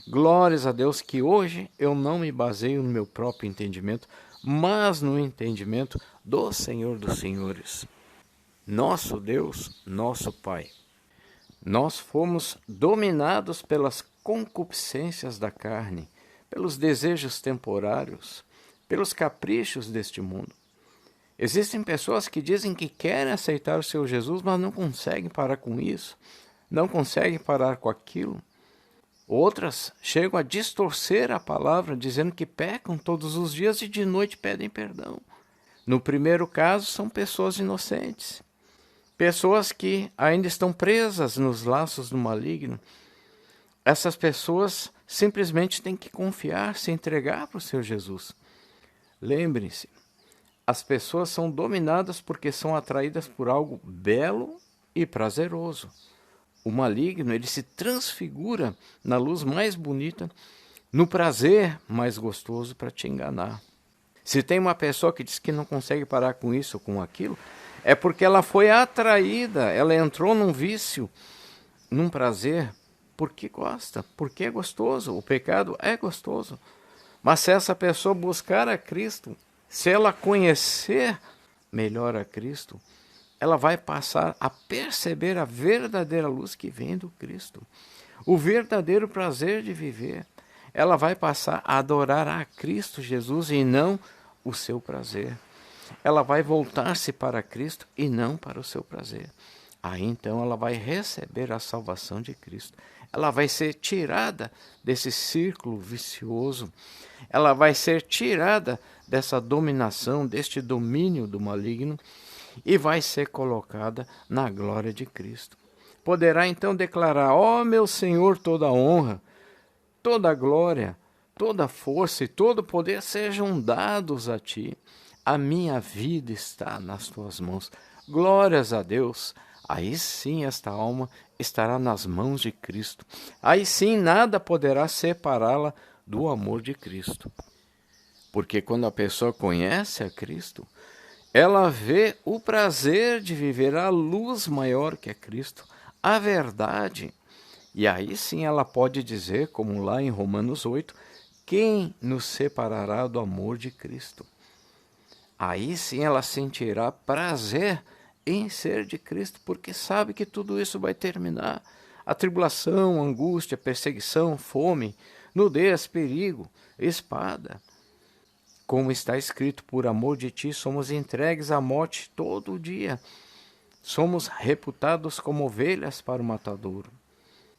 Glórias a Deus que hoje eu não me baseio no meu próprio entendimento, mas no entendimento do Senhor dos Senhores. Nosso Deus, nosso Pai. Nós fomos dominados pelas concupiscências da carne, pelos desejos temporários, pelos caprichos deste mundo. Existem pessoas que dizem que querem aceitar o seu Jesus, mas não conseguem parar com isso, não conseguem parar com aquilo. Outras chegam a distorcer a palavra, dizendo que pecam todos os dias e de noite pedem perdão. No primeiro caso, são pessoas inocentes, pessoas que ainda estão presas nos laços do maligno. Essas pessoas simplesmente têm que confiar, se entregar para o seu Jesus. Lembre-se, as pessoas são dominadas porque são atraídas por algo belo e prazeroso. O maligno, ele se transfigura na luz mais bonita, no prazer mais gostoso para te enganar. Se tem uma pessoa que diz que não consegue parar com isso ou com aquilo, é porque ela foi atraída, ela entrou num vício, num prazer, porque gosta, porque é gostoso. O pecado é gostoso. Mas se essa pessoa buscar a Cristo, se ela conhecer melhor a Cristo, ela vai passar a perceber a verdadeira luz que vem do Cristo, o verdadeiro prazer de viver. Ela vai passar a adorar a Cristo Jesus e não o seu prazer. Ela vai voltar-se para Cristo e não para o seu prazer. Aí então ela vai receber a salvação de Cristo. Ela vai ser tirada desse círculo vicioso. Ela vai ser tirada dessa dominação, deste domínio do maligno, e vai ser colocada na glória de Cristo. Poderá então declarar: ó meu Senhor, toda honra, toda glória, toda força e todo poder sejam dados a ti. A minha vida está nas tuas mãos. Glórias a Deus. Aí sim esta alma estará nas mãos de Cristo. Aí sim nada poderá separá-la do amor de Cristo. Porque quando a pessoa conhece a Cristo, ela vê o prazer de viver a luz maior que é Cristo, a verdade. E aí sim ela pode dizer, como lá em Romanos 8, quem nos separará do amor de Cristo? Aí sim ela sentirá prazer em ser de Cristo, porque sabe que tudo isso vai terminar. A tribulação, angústia, perseguição, fome, nudez, perigo, espada. Como está escrito, por amor de ti somos entregues à morte todo dia. Somos reputados como ovelhas para o matadouro.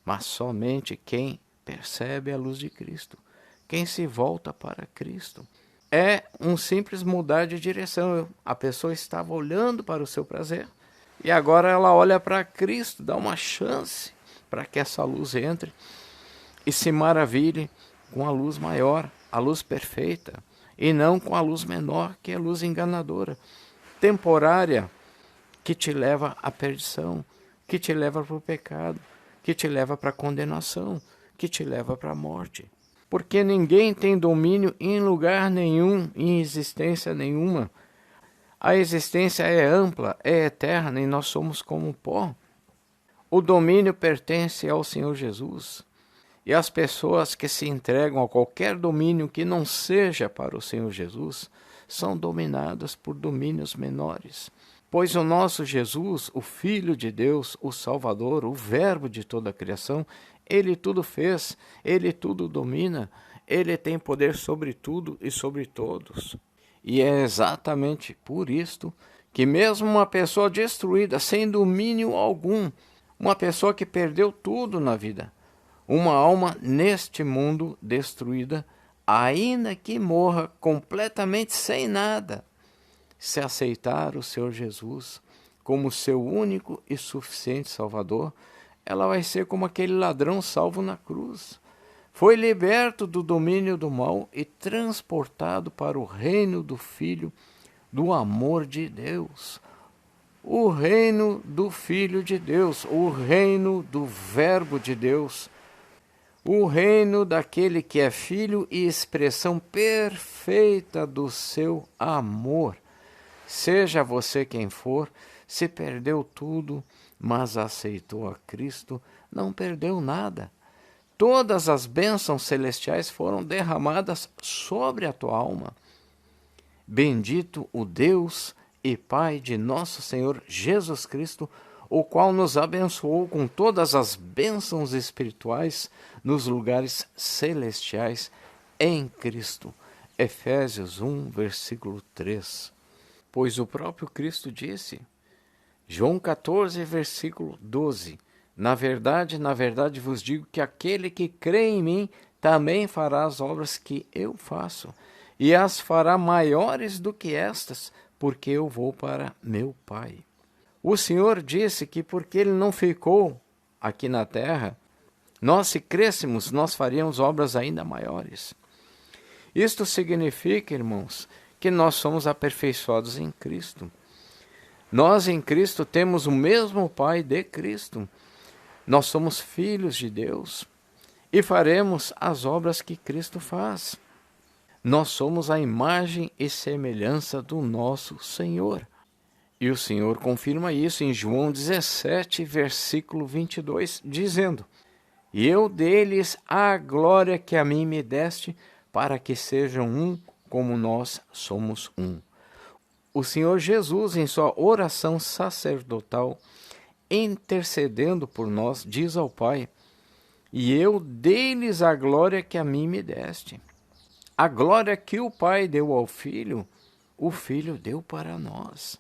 Mas somente quem percebe a luz de Cristo, quem se volta para Cristo. É um simples mudar de direção. A pessoa estava olhando para o seu prazer e agora ela olha para Cristo, dá uma chance para que essa luz entre e se maravilhe com a luz maior, a luz perfeita, e não com a luz menor, que é a luz enganadora, temporária, que te leva à perdição, que te leva para o pecado, que te leva para a condenação, que te leva para a morte. Porque ninguém tem domínio em lugar nenhum, em existência nenhuma. A existência é ampla, é eterna e nós somos como pó. O domínio pertence ao Senhor Jesus. E as pessoas que se entregam a qualquer domínio que não seja para o Senhor Jesus são dominadas por domínios menores. Pois o nosso Jesus, o Filho de Deus, o Salvador, o Verbo de toda a criação, Ele tudo fez, Ele tudo domina, Ele tem poder sobre tudo e sobre todos. E é exatamente por isto que mesmo uma pessoa destruída, sem domínio algum, uma pessoa que perdeu tudo na vida, uma alma neste mundo destruída, ainda que morra completamente sem nada, se aceitar o Senhor Jesus como seu único e suficiente Salvador, ela vai ser como aquele ladrão salvo na cruz. Foi liberto do domínio do mal e transportado para o reino do Filho do amor de Deus. O reino do Filho de Deus, o reino do Verbo de Deus, o reino daquele que é filho e expressão perfeita do seu amor. Seja você quem for, se perdeu tudo, mas aceitou a Cristo, não perdeu nada. Todas as bênçãos celestiais foram derramadas sobre a tua alma. Bendito o Deus e Pai de nosso Senhor Jesus Cristo, o qual nos abençoou com todas as bênçãos espirituais nos lugares celestiais em Cristo. Efésios 1, versículo 3. Pois o próprio Cristo disse, João 14, versículo 12, na verdade vos digo que aquele que crê em mim também fará as obras que eu faço, e as fará maiores do que estas, porque eu vou para meu Pai. O Senhor disse que porque Ele não ficou aqui na terra, nós, se crêssemos, nós faríamos obras ainda maiores. Isto significa, irmãos, que nós somos aperfeiçoados em Cristo. Nós em Cristo temos o mesmo Pai de Cristo. Nós somos filhos de Deus e faremos as obras que Cristo faz. Nós somos a imagem e semelhança do nosso Senhor. E o Senhor confirma isso em João 17, versículo 22, dizendo, E eu dei-lhes a glória que a mim me deste, para que sejam um como nós somos um. O Senhor Jesus, em sua oração sacerdotal, intercedendo por nós, diz ao Pai, E eu dei-lhes a glória que a mim me deste. A glória que o Pai deu ao Filho, o Filho deu para nós.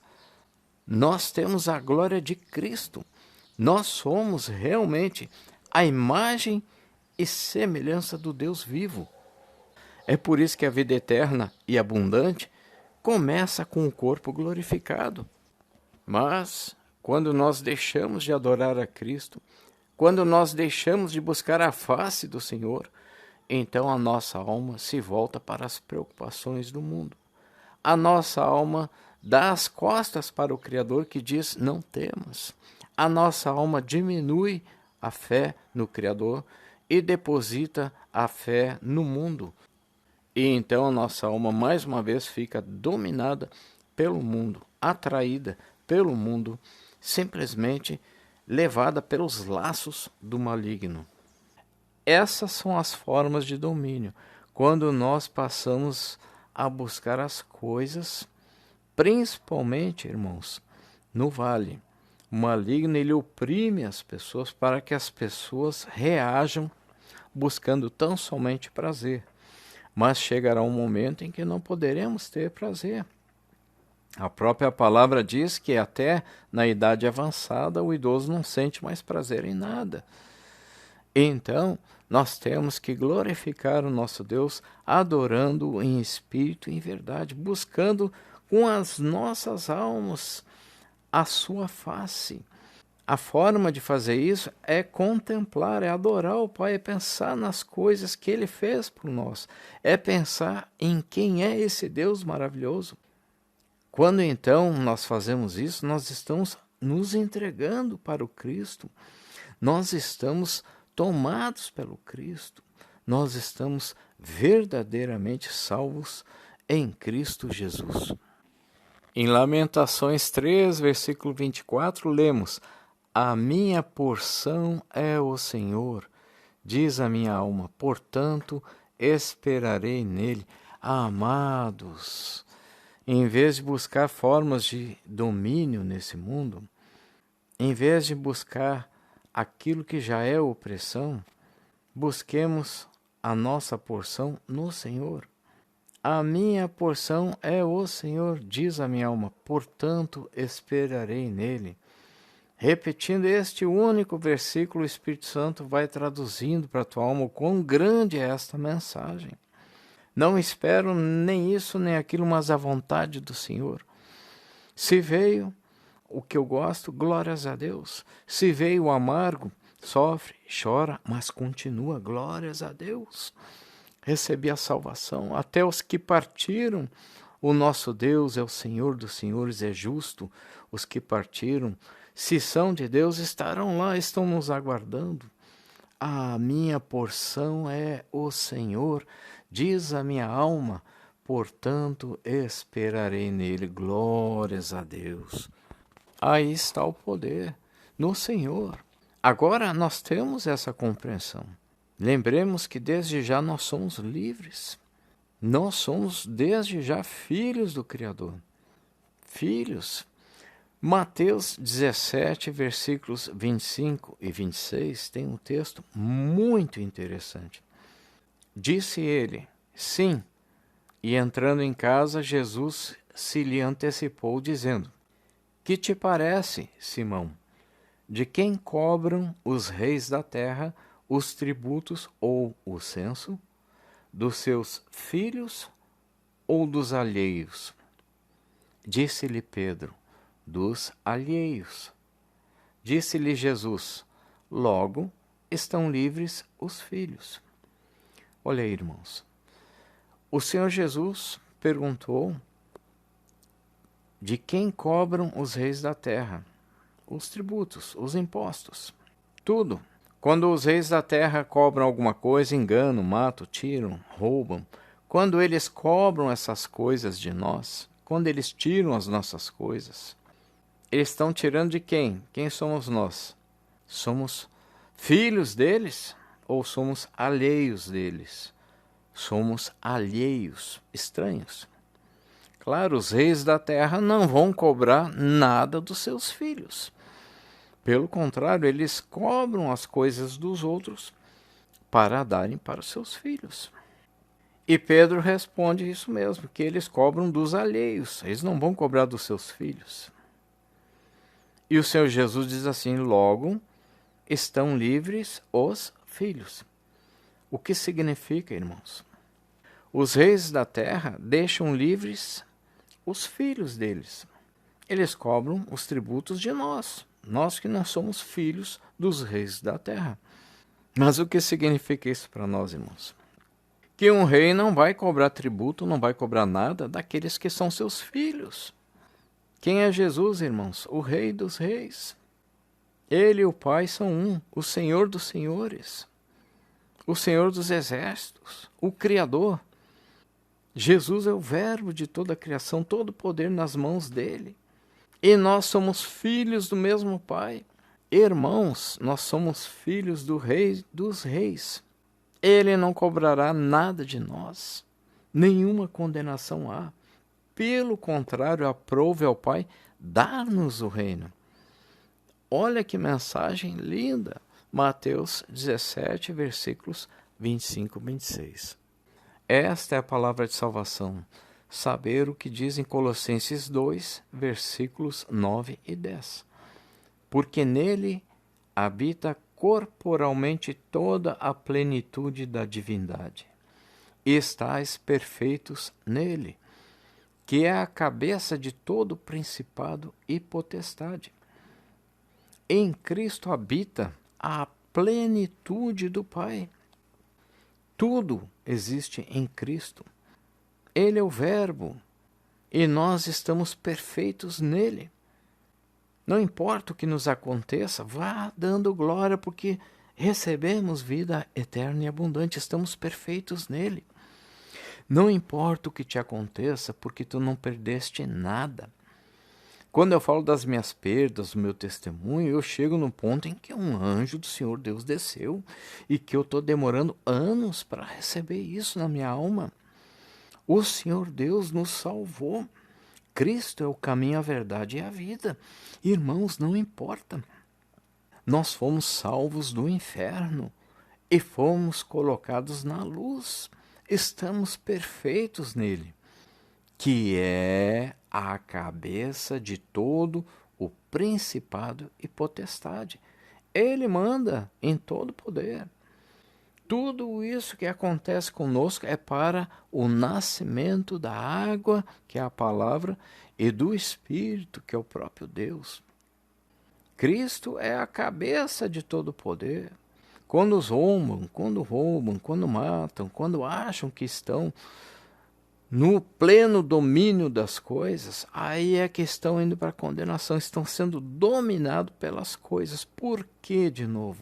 Nós temos a glória de Cristo. Nós somos realmente a imagem e semelhança do Deus vivo. É por isso que a vida eterna e abundante começa com o corpo glorificado. Mas, quando nós deixamos de adorar a Cristo, quando nós deixamos de buscar a face do Senhor, então a nossa alma se volta para as preocupações do mundo. A nossa alma dá as costas para o Criador que diz, não temas. A nossa alma diminui a fé no Criador e deposita a fé no mundo. E então a nossa alma mais uma vez fica dominada pelo mundo, atraída pelo mundo, simplesmente levada pelos laços do maligno. Essas são as formas de domínio, quando nós passamos a buscar as coisas, principalmente, irmãos, no vale. O maligno, ele oprime as pessoas para que as pessoas reajam buscando tão somente prazer. Mas chegará um momento em que não poderemos ter prazer. A própria palavra diz que até na idade avançada o idoso não sente mais prazer em nada. Então, nós temos que glorificar o nosso Deus, adorando-o em espírito e em verdade, buscando com as nossas almas a sua face. A forma de fazer isso é contemplar, é adorar o Pai, é pensar nas coisas que Ele fez por nós, é pensar em quem é esse Deus maravilhoso. Quando então nós fazemos isso, nós estamos nos entregando para o Cristo, nós estamos tomados pelo Cristo, nós estamos verdadeiramente salvos em Cristo Jesus. Em Lamentações 3, versículo 24, lemos, A minha porção é o Senhor, diz a minha alma, portanto esperarei nele. Amados, em vez de buscar formas de domínio nesse mundo, em vez de buscar aquilo que já é opressão, busquemos a nossa porção no Senhor. A minha porção é o Senhor, diz a minha alma, portanto esperarei nele. Repetindo este único versículo, o Espírito Santo vai traduzindo para a tua alma o quão grande é esta mensagem. Não espero nem isso nem aquilo, mas a vontade do Senhor. Se veio o que eu gosto, glórias a Deus. Se veio o amargo, sofre, chora, mas continua, glórias a Deus. Recebi a salvação. Até os que partiram, o nosso Deus é o Senhor dos senhores, é justo. Os que partiram, se são de Deus, estarão lá, estão nos aguardando. A minha porção é o Senhor, diz a minha alma, portanto esperarei nele. Glórias a Deus. Aí está o poder, no Senhor. Agora nós temos essa compreensão. Lembremos que desde já nós somos livres. Nós somos desde já filhos do Criador. Filhos. Mateus 17, versículos 25 e 26, tem um texto muito interessante. Disse ele, sim, e entrando em casa, Jesus se lhe antecipou, dizendo, que te parece, Simão? De quem cobram os reis da terra os tributos ou o censo? Dos seus filhos ou dos alheios? Disse-lhe Pedro, dos alheios. Disse-lhe Jesus, logo estão livres os filhos. Olha aí, irmãos. O Senhor Jesus perguntou de quem cobram os reis da terra os tributos, os impostos, tudo. Quando os reis da terra cobram alguma coisa, enganam, matam, tiram, roubam. Quando eles cobram essas coisas de nós, quando eles tiram as nossas coisas, eles estão tirando de quem? Quem somos nós? Somos filhos deles ou somos alheios deles? Somos alheios, estranhos. Claro, os reis da terra não vão cobrar nada dos seus filhos. Pelo contrário, eles cobram as coisas dos outros para darem para os seus filhos. E Pedro responde isso mesmo, que eles cobram dos alheios, eles não vão cobrar dos seus filhos. E o Senhor Jesus diz assim, logo estão livres os filhos. O que significa, irmãos? Os reis da terra deixam livres os filhos deles. Eles cobram os tributos de nós que não somos filhos dos reis da terra. Mas o que significa isso para nós, irmãos? Que um rei não vai cobrar tributo, não vai cobrar nada daqueles que são seus filhos. Quem é Jesus, irmãos? O Rei dos Reis. Ele e o Pai são um, o Senhor dos Senhores, o Senhor dos Exércitos, o Criador. Jesus é o Verbo de toda a criação, todo o poder nas mãos dele. E nós somos filhos do mesmo Pai. Irmãos, nós somos filhos do Rei dos Reis. Ele não cobrará nada de nós, nenhuma condenação há. Pelo contrário, aprove ao Pai dar-nos o reino. Olha que mensagem linda. Mateus 17, versículos 25 e 26. Esta é a palavra de salvação. Saber o que diz em Colossenses 2, versículos 9 e 10. Porque nele habita corporalmente toda a plenitude da divindade. E estáis perfeitos nele, que é a cabeça de todo principado e potestade. Em Cristo habita a plenitude do Pai. Tudo existe em Cristo. Ele é o Verbo e nós estamos perfeitos nele. Não importa o que nos aconteça, vá dando glória, porque recebemos vida eterna e abundante, estamos perfeitos nele. Não importa o que te aconteça, porque tu não perdeste nada. Quando eu falo das minhas perdas, do meu testemunho, eu chego no ponto em que um anjo do Senhor Deus desceu e que eu estou demorando anos para receber isso na minha alma. O Senhor Deus nos salvou. Cristo é o caminho, a verdade e a vida. Irmãos, não importa. Nós fomos salvos do inferno e fomos colocados na luz. Estamos perfeitos nele, que é a cabeça de todo o principado e potestade. Ele manda em todo poder. Tudo isso que acontece conosco é para o nascimento da água, que é a palavra, e do Espírito, que é o próprio Deus. Cristo é a cabeça de todo poder. Quando roubam, quando matam, quando acham que estão no pleno domínio das coisas, aí é que estão indo para a condenação, estão sendo dominados pelas coisas. Por quê, de novo?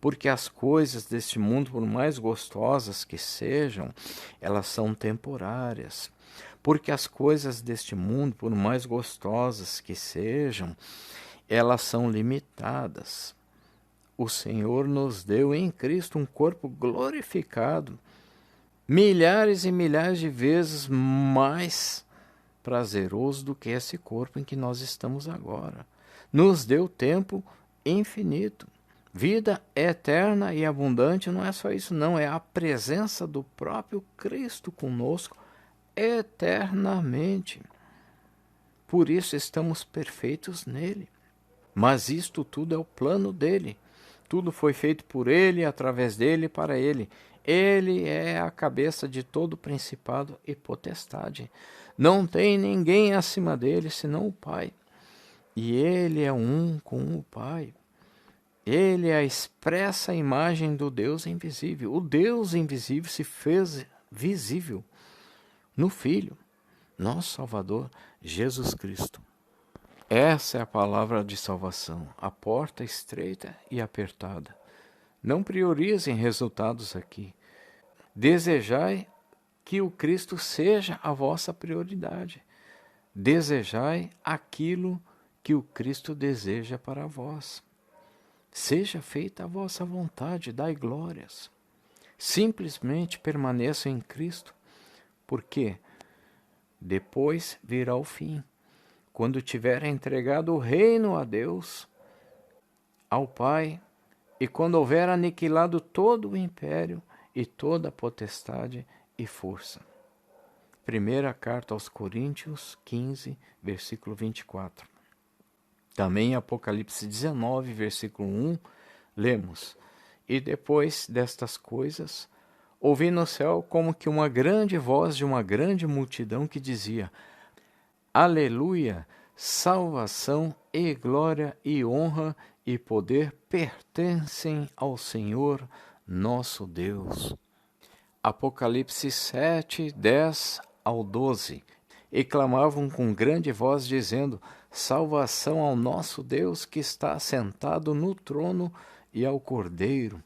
Porque as coisas deste mundo, por mais gostosas que sejam, elas são temporárias. Porque as coisas deste mundo, por mais gostosas que sejam, elas são limitadas. O Senhor nos deu em Cristo um corpo glorificado, milhares e milhares de vezes mais prazeroso do que esse corpo em que nós estamos agora. Nos deu tempo infinito. Vida eterna e abundante não é só isso, não. É a presença do próprio Cristo conosco eternamente. Por isso estamos perfeitos nele. Mas isto tudo é o plano dele. Tudo foi feito por ele, através dele e para ele. Ele é a cabeça de todo principado e potestade. Não tem ninguém acima dele senão o Pai. E ele é um com o Pai. Ele é a expressa imagem do Deus invisível. O Deus invisível se fez visível no Filho, nosso Salvador, Jesus Cristo. Essa é a palavra de salvação, a porta estreita e apertada. Não priorizem resultados aqui. Desejai que o Cristo seja a vossa prioridade. Desejai aquilo que o Cristo deseja para vós. Seja feita a vossa vontade, dai glórias. Simplesmente permaneçam em Cristo, porque depois virá o fim. Quando tiver entregado o reino a Deus, ao Pai, e quando houver aniquilado todo o império e toda a potestade e força. Primeira carta aos Coríntios 15, versículo 24. Também em Apocalipse 19, versículo 1, lemos: E depois destas coisas, ouvi no céu como que uma grande voz de uma grande multidão que dizia: Aleluia! Salvação e glória e honra e poder pertencem ao Senhor nosso Deus. Apocalipse 7, 10 ao 12. E clamavam com grande voz, dizendo: Salvação ao nosso Deus que está assentado no trono e ao Cordeiro.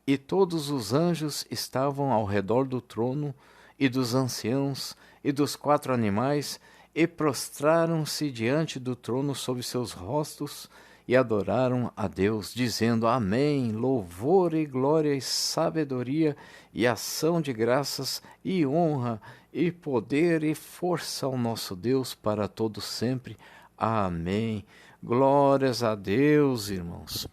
E todos os anjos estavam ao redor do trono, e dos anciãos, e dos 4 animais, e prostraram-se diante do trono sobre seus rostos, e adoraram a Deus, dizendo: Amém, louvor e glória e sabedoria, e ação de graças, e honra, e poder, e força ao nosso Deus para todo sempre. Amém. Glórias a Deus, irmãos.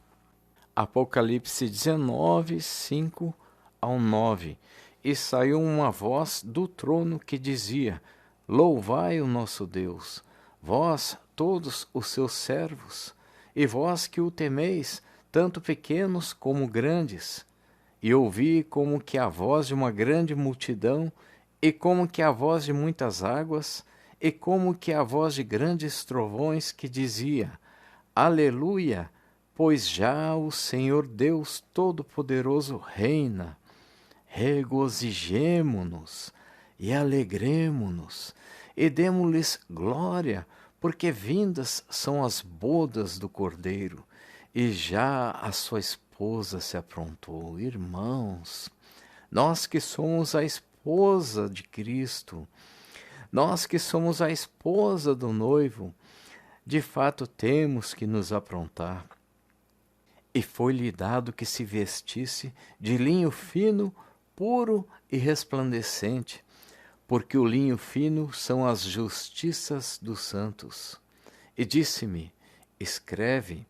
Apocalipse 19, 5 ao 9. E saiu uma voz do trono que dizia: Louvai o nosso Deus, vós todos os seus servos, e vós que o temeis, tanto pequenos como grandes. E ouvi como que a voz de uma grande multidão, e como que a voz de muitas águas, e como que a voz de grandes trovões que dizia: Aleluia! Pois já o Senhor Deus Todo-Poderoso reina. Regozijemo-nos e alegremo-nos, e demo-lhes glória, porque vindas são as bodas do Cordeiro, e já a sua esposa se aprontou. Irmãos, nós que somos a esposa de Cristo, nós que somos a esposa do noivo, de fato temos que nos aprontar. E foi-lhe dado que se vestisse de linho fino, puro e resplandecente, porque o linho fino são as justiças dos santos. E disse-me: Escreve,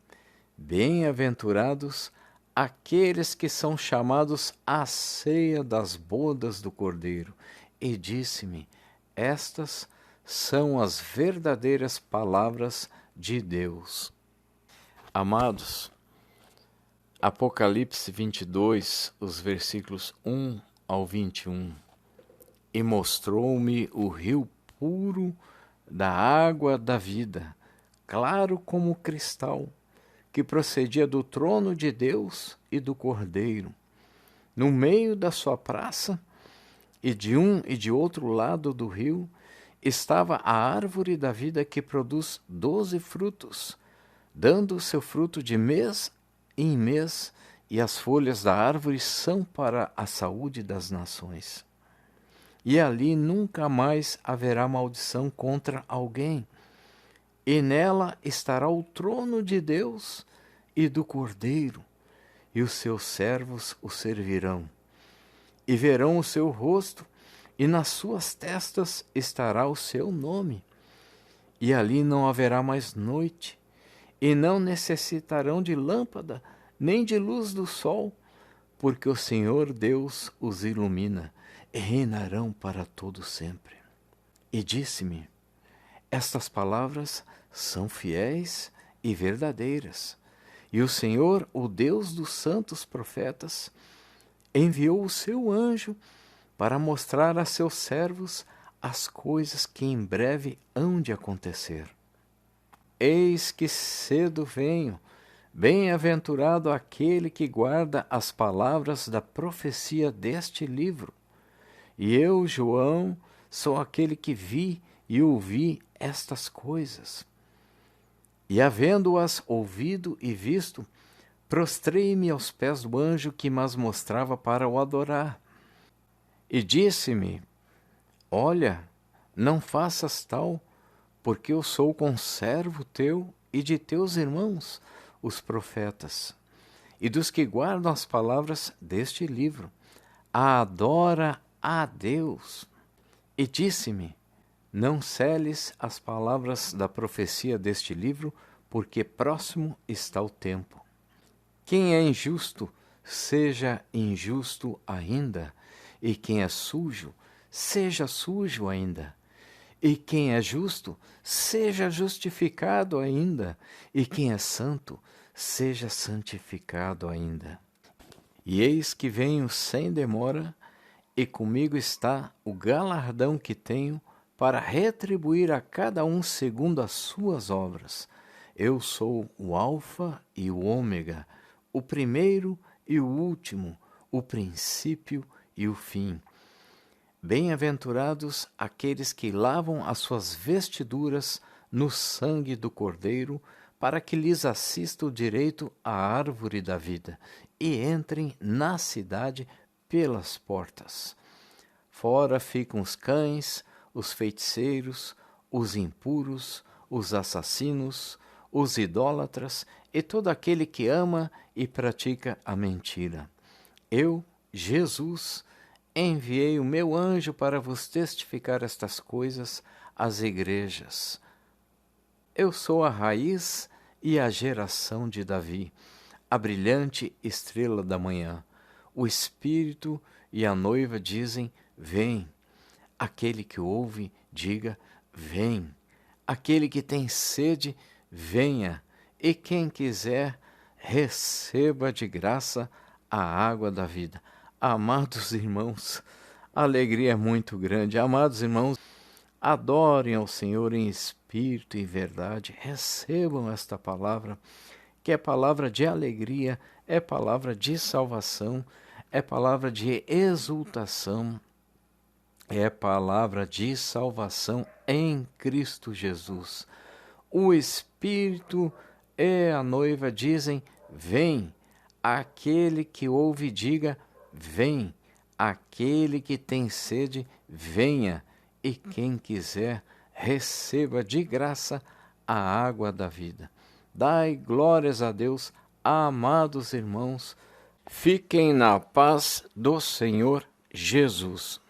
bem-aventurados aqueles que são chamados à ceia das bodas do Cordeiro. E disse-me: Estas são as verdadeiras palavras de Deus. Amados, Apocalipse 22, os versículos 1 ao 21. E mostrou-me o rio puro da água da vida, claro como cristal, que procedia do trono de Deus e do Cordeiro. No meio da sua praça, e de um e de outro lado do rio, estava a árvore da vida que produz 12 frutos, dando o seu fruto de mês em mês, e as folhas da árvore são para a saúde das nações. E ali nunca mais haverá maldição contra alguém, e nela estará o trono de Deus e do Cordeiro, e os seus servos o servirão, e verão o seu rosto, e nas suas testas estará o seu nome. e ali não haverá mais noite, e não necessitarão de lâmpada, nem de luz do sol, porque o Senhor Deus os ilumina, e reinarão para todo sempre. E disse-me: estas palavras são fiéis e verdadeiras, e o Senhor, o Deus dos santos profetas, enviou o seu anjo para mostrar a seus servos as coisas que em breve hão de acontecer. Eis que cedo venho, bem-aventurado aquele que guarda as palavras da profecia deste livro. E eu, João, sou aquele que vi e ouvi estas coisas. E havendo-as ouvido e visto, prostrei-me aos pés do anjo que mas mostrava para o adorar. E disse-me: olha, não faças tal, porque eu sou conservo teu e de teus irmãos, os profetas, e dos que guardam as palavras deste livro. Adora a Deus. E disse-me: não seles as palavras da profecia deste livro, porque próximo está o tempo. Quem é injusto, seja injusto ainda, e quem é sujo, seja sujo ainda. E quem é justo, seja justificado ainda, e quem é santo, seja santificado ainda. E eis que venho sem demora, e comigo está o galardão que tenho para retribuir a cada um segundo as suas obras. Eu sou o Alfa e o Ômega, o primeiro e o último, o princípio e o fim. Bem-aventurados aqueles que lavam as suas vestiduras no sangue do Cordeiro, para que lhes assista o direito à árvore da vida, e entrem na cidade pelas portas. Fora ficam os cães, os feiticeiros, os impuros, os assassinos, os idólatras e todo aquele que ama e pratica a mentira. Eu, Jesus, enviei o meu anjo para vos testificar estas coisas às igrejas. Eu sou a raiz e a geração de Davi, a brilhante estrela da manhã. O Espírito e a noiva dizem: vem. Aquele que ouve, diga: vem. Aquele que tem sede, venha. E quem quiser, receba de graça a água da vida. Amados irmãos, a alegria é muito grande. Amados irmãos, adorem ao Senhor em espírito e verdade. Recebam esta palavra, que é palavra de alegria, é palavra de salvação, é palavra de exultação, é palavra de salvação em Cristo Jesus. O Espírito e a noiva dizem: vem. Aquele que ouve, diga: vem. Aquele que tem sede, venha. E quem quiser, receba de graça a água da vida. Dai glórias a Deus, amados irmãos. Fiquem na paz do Senhor Jesus.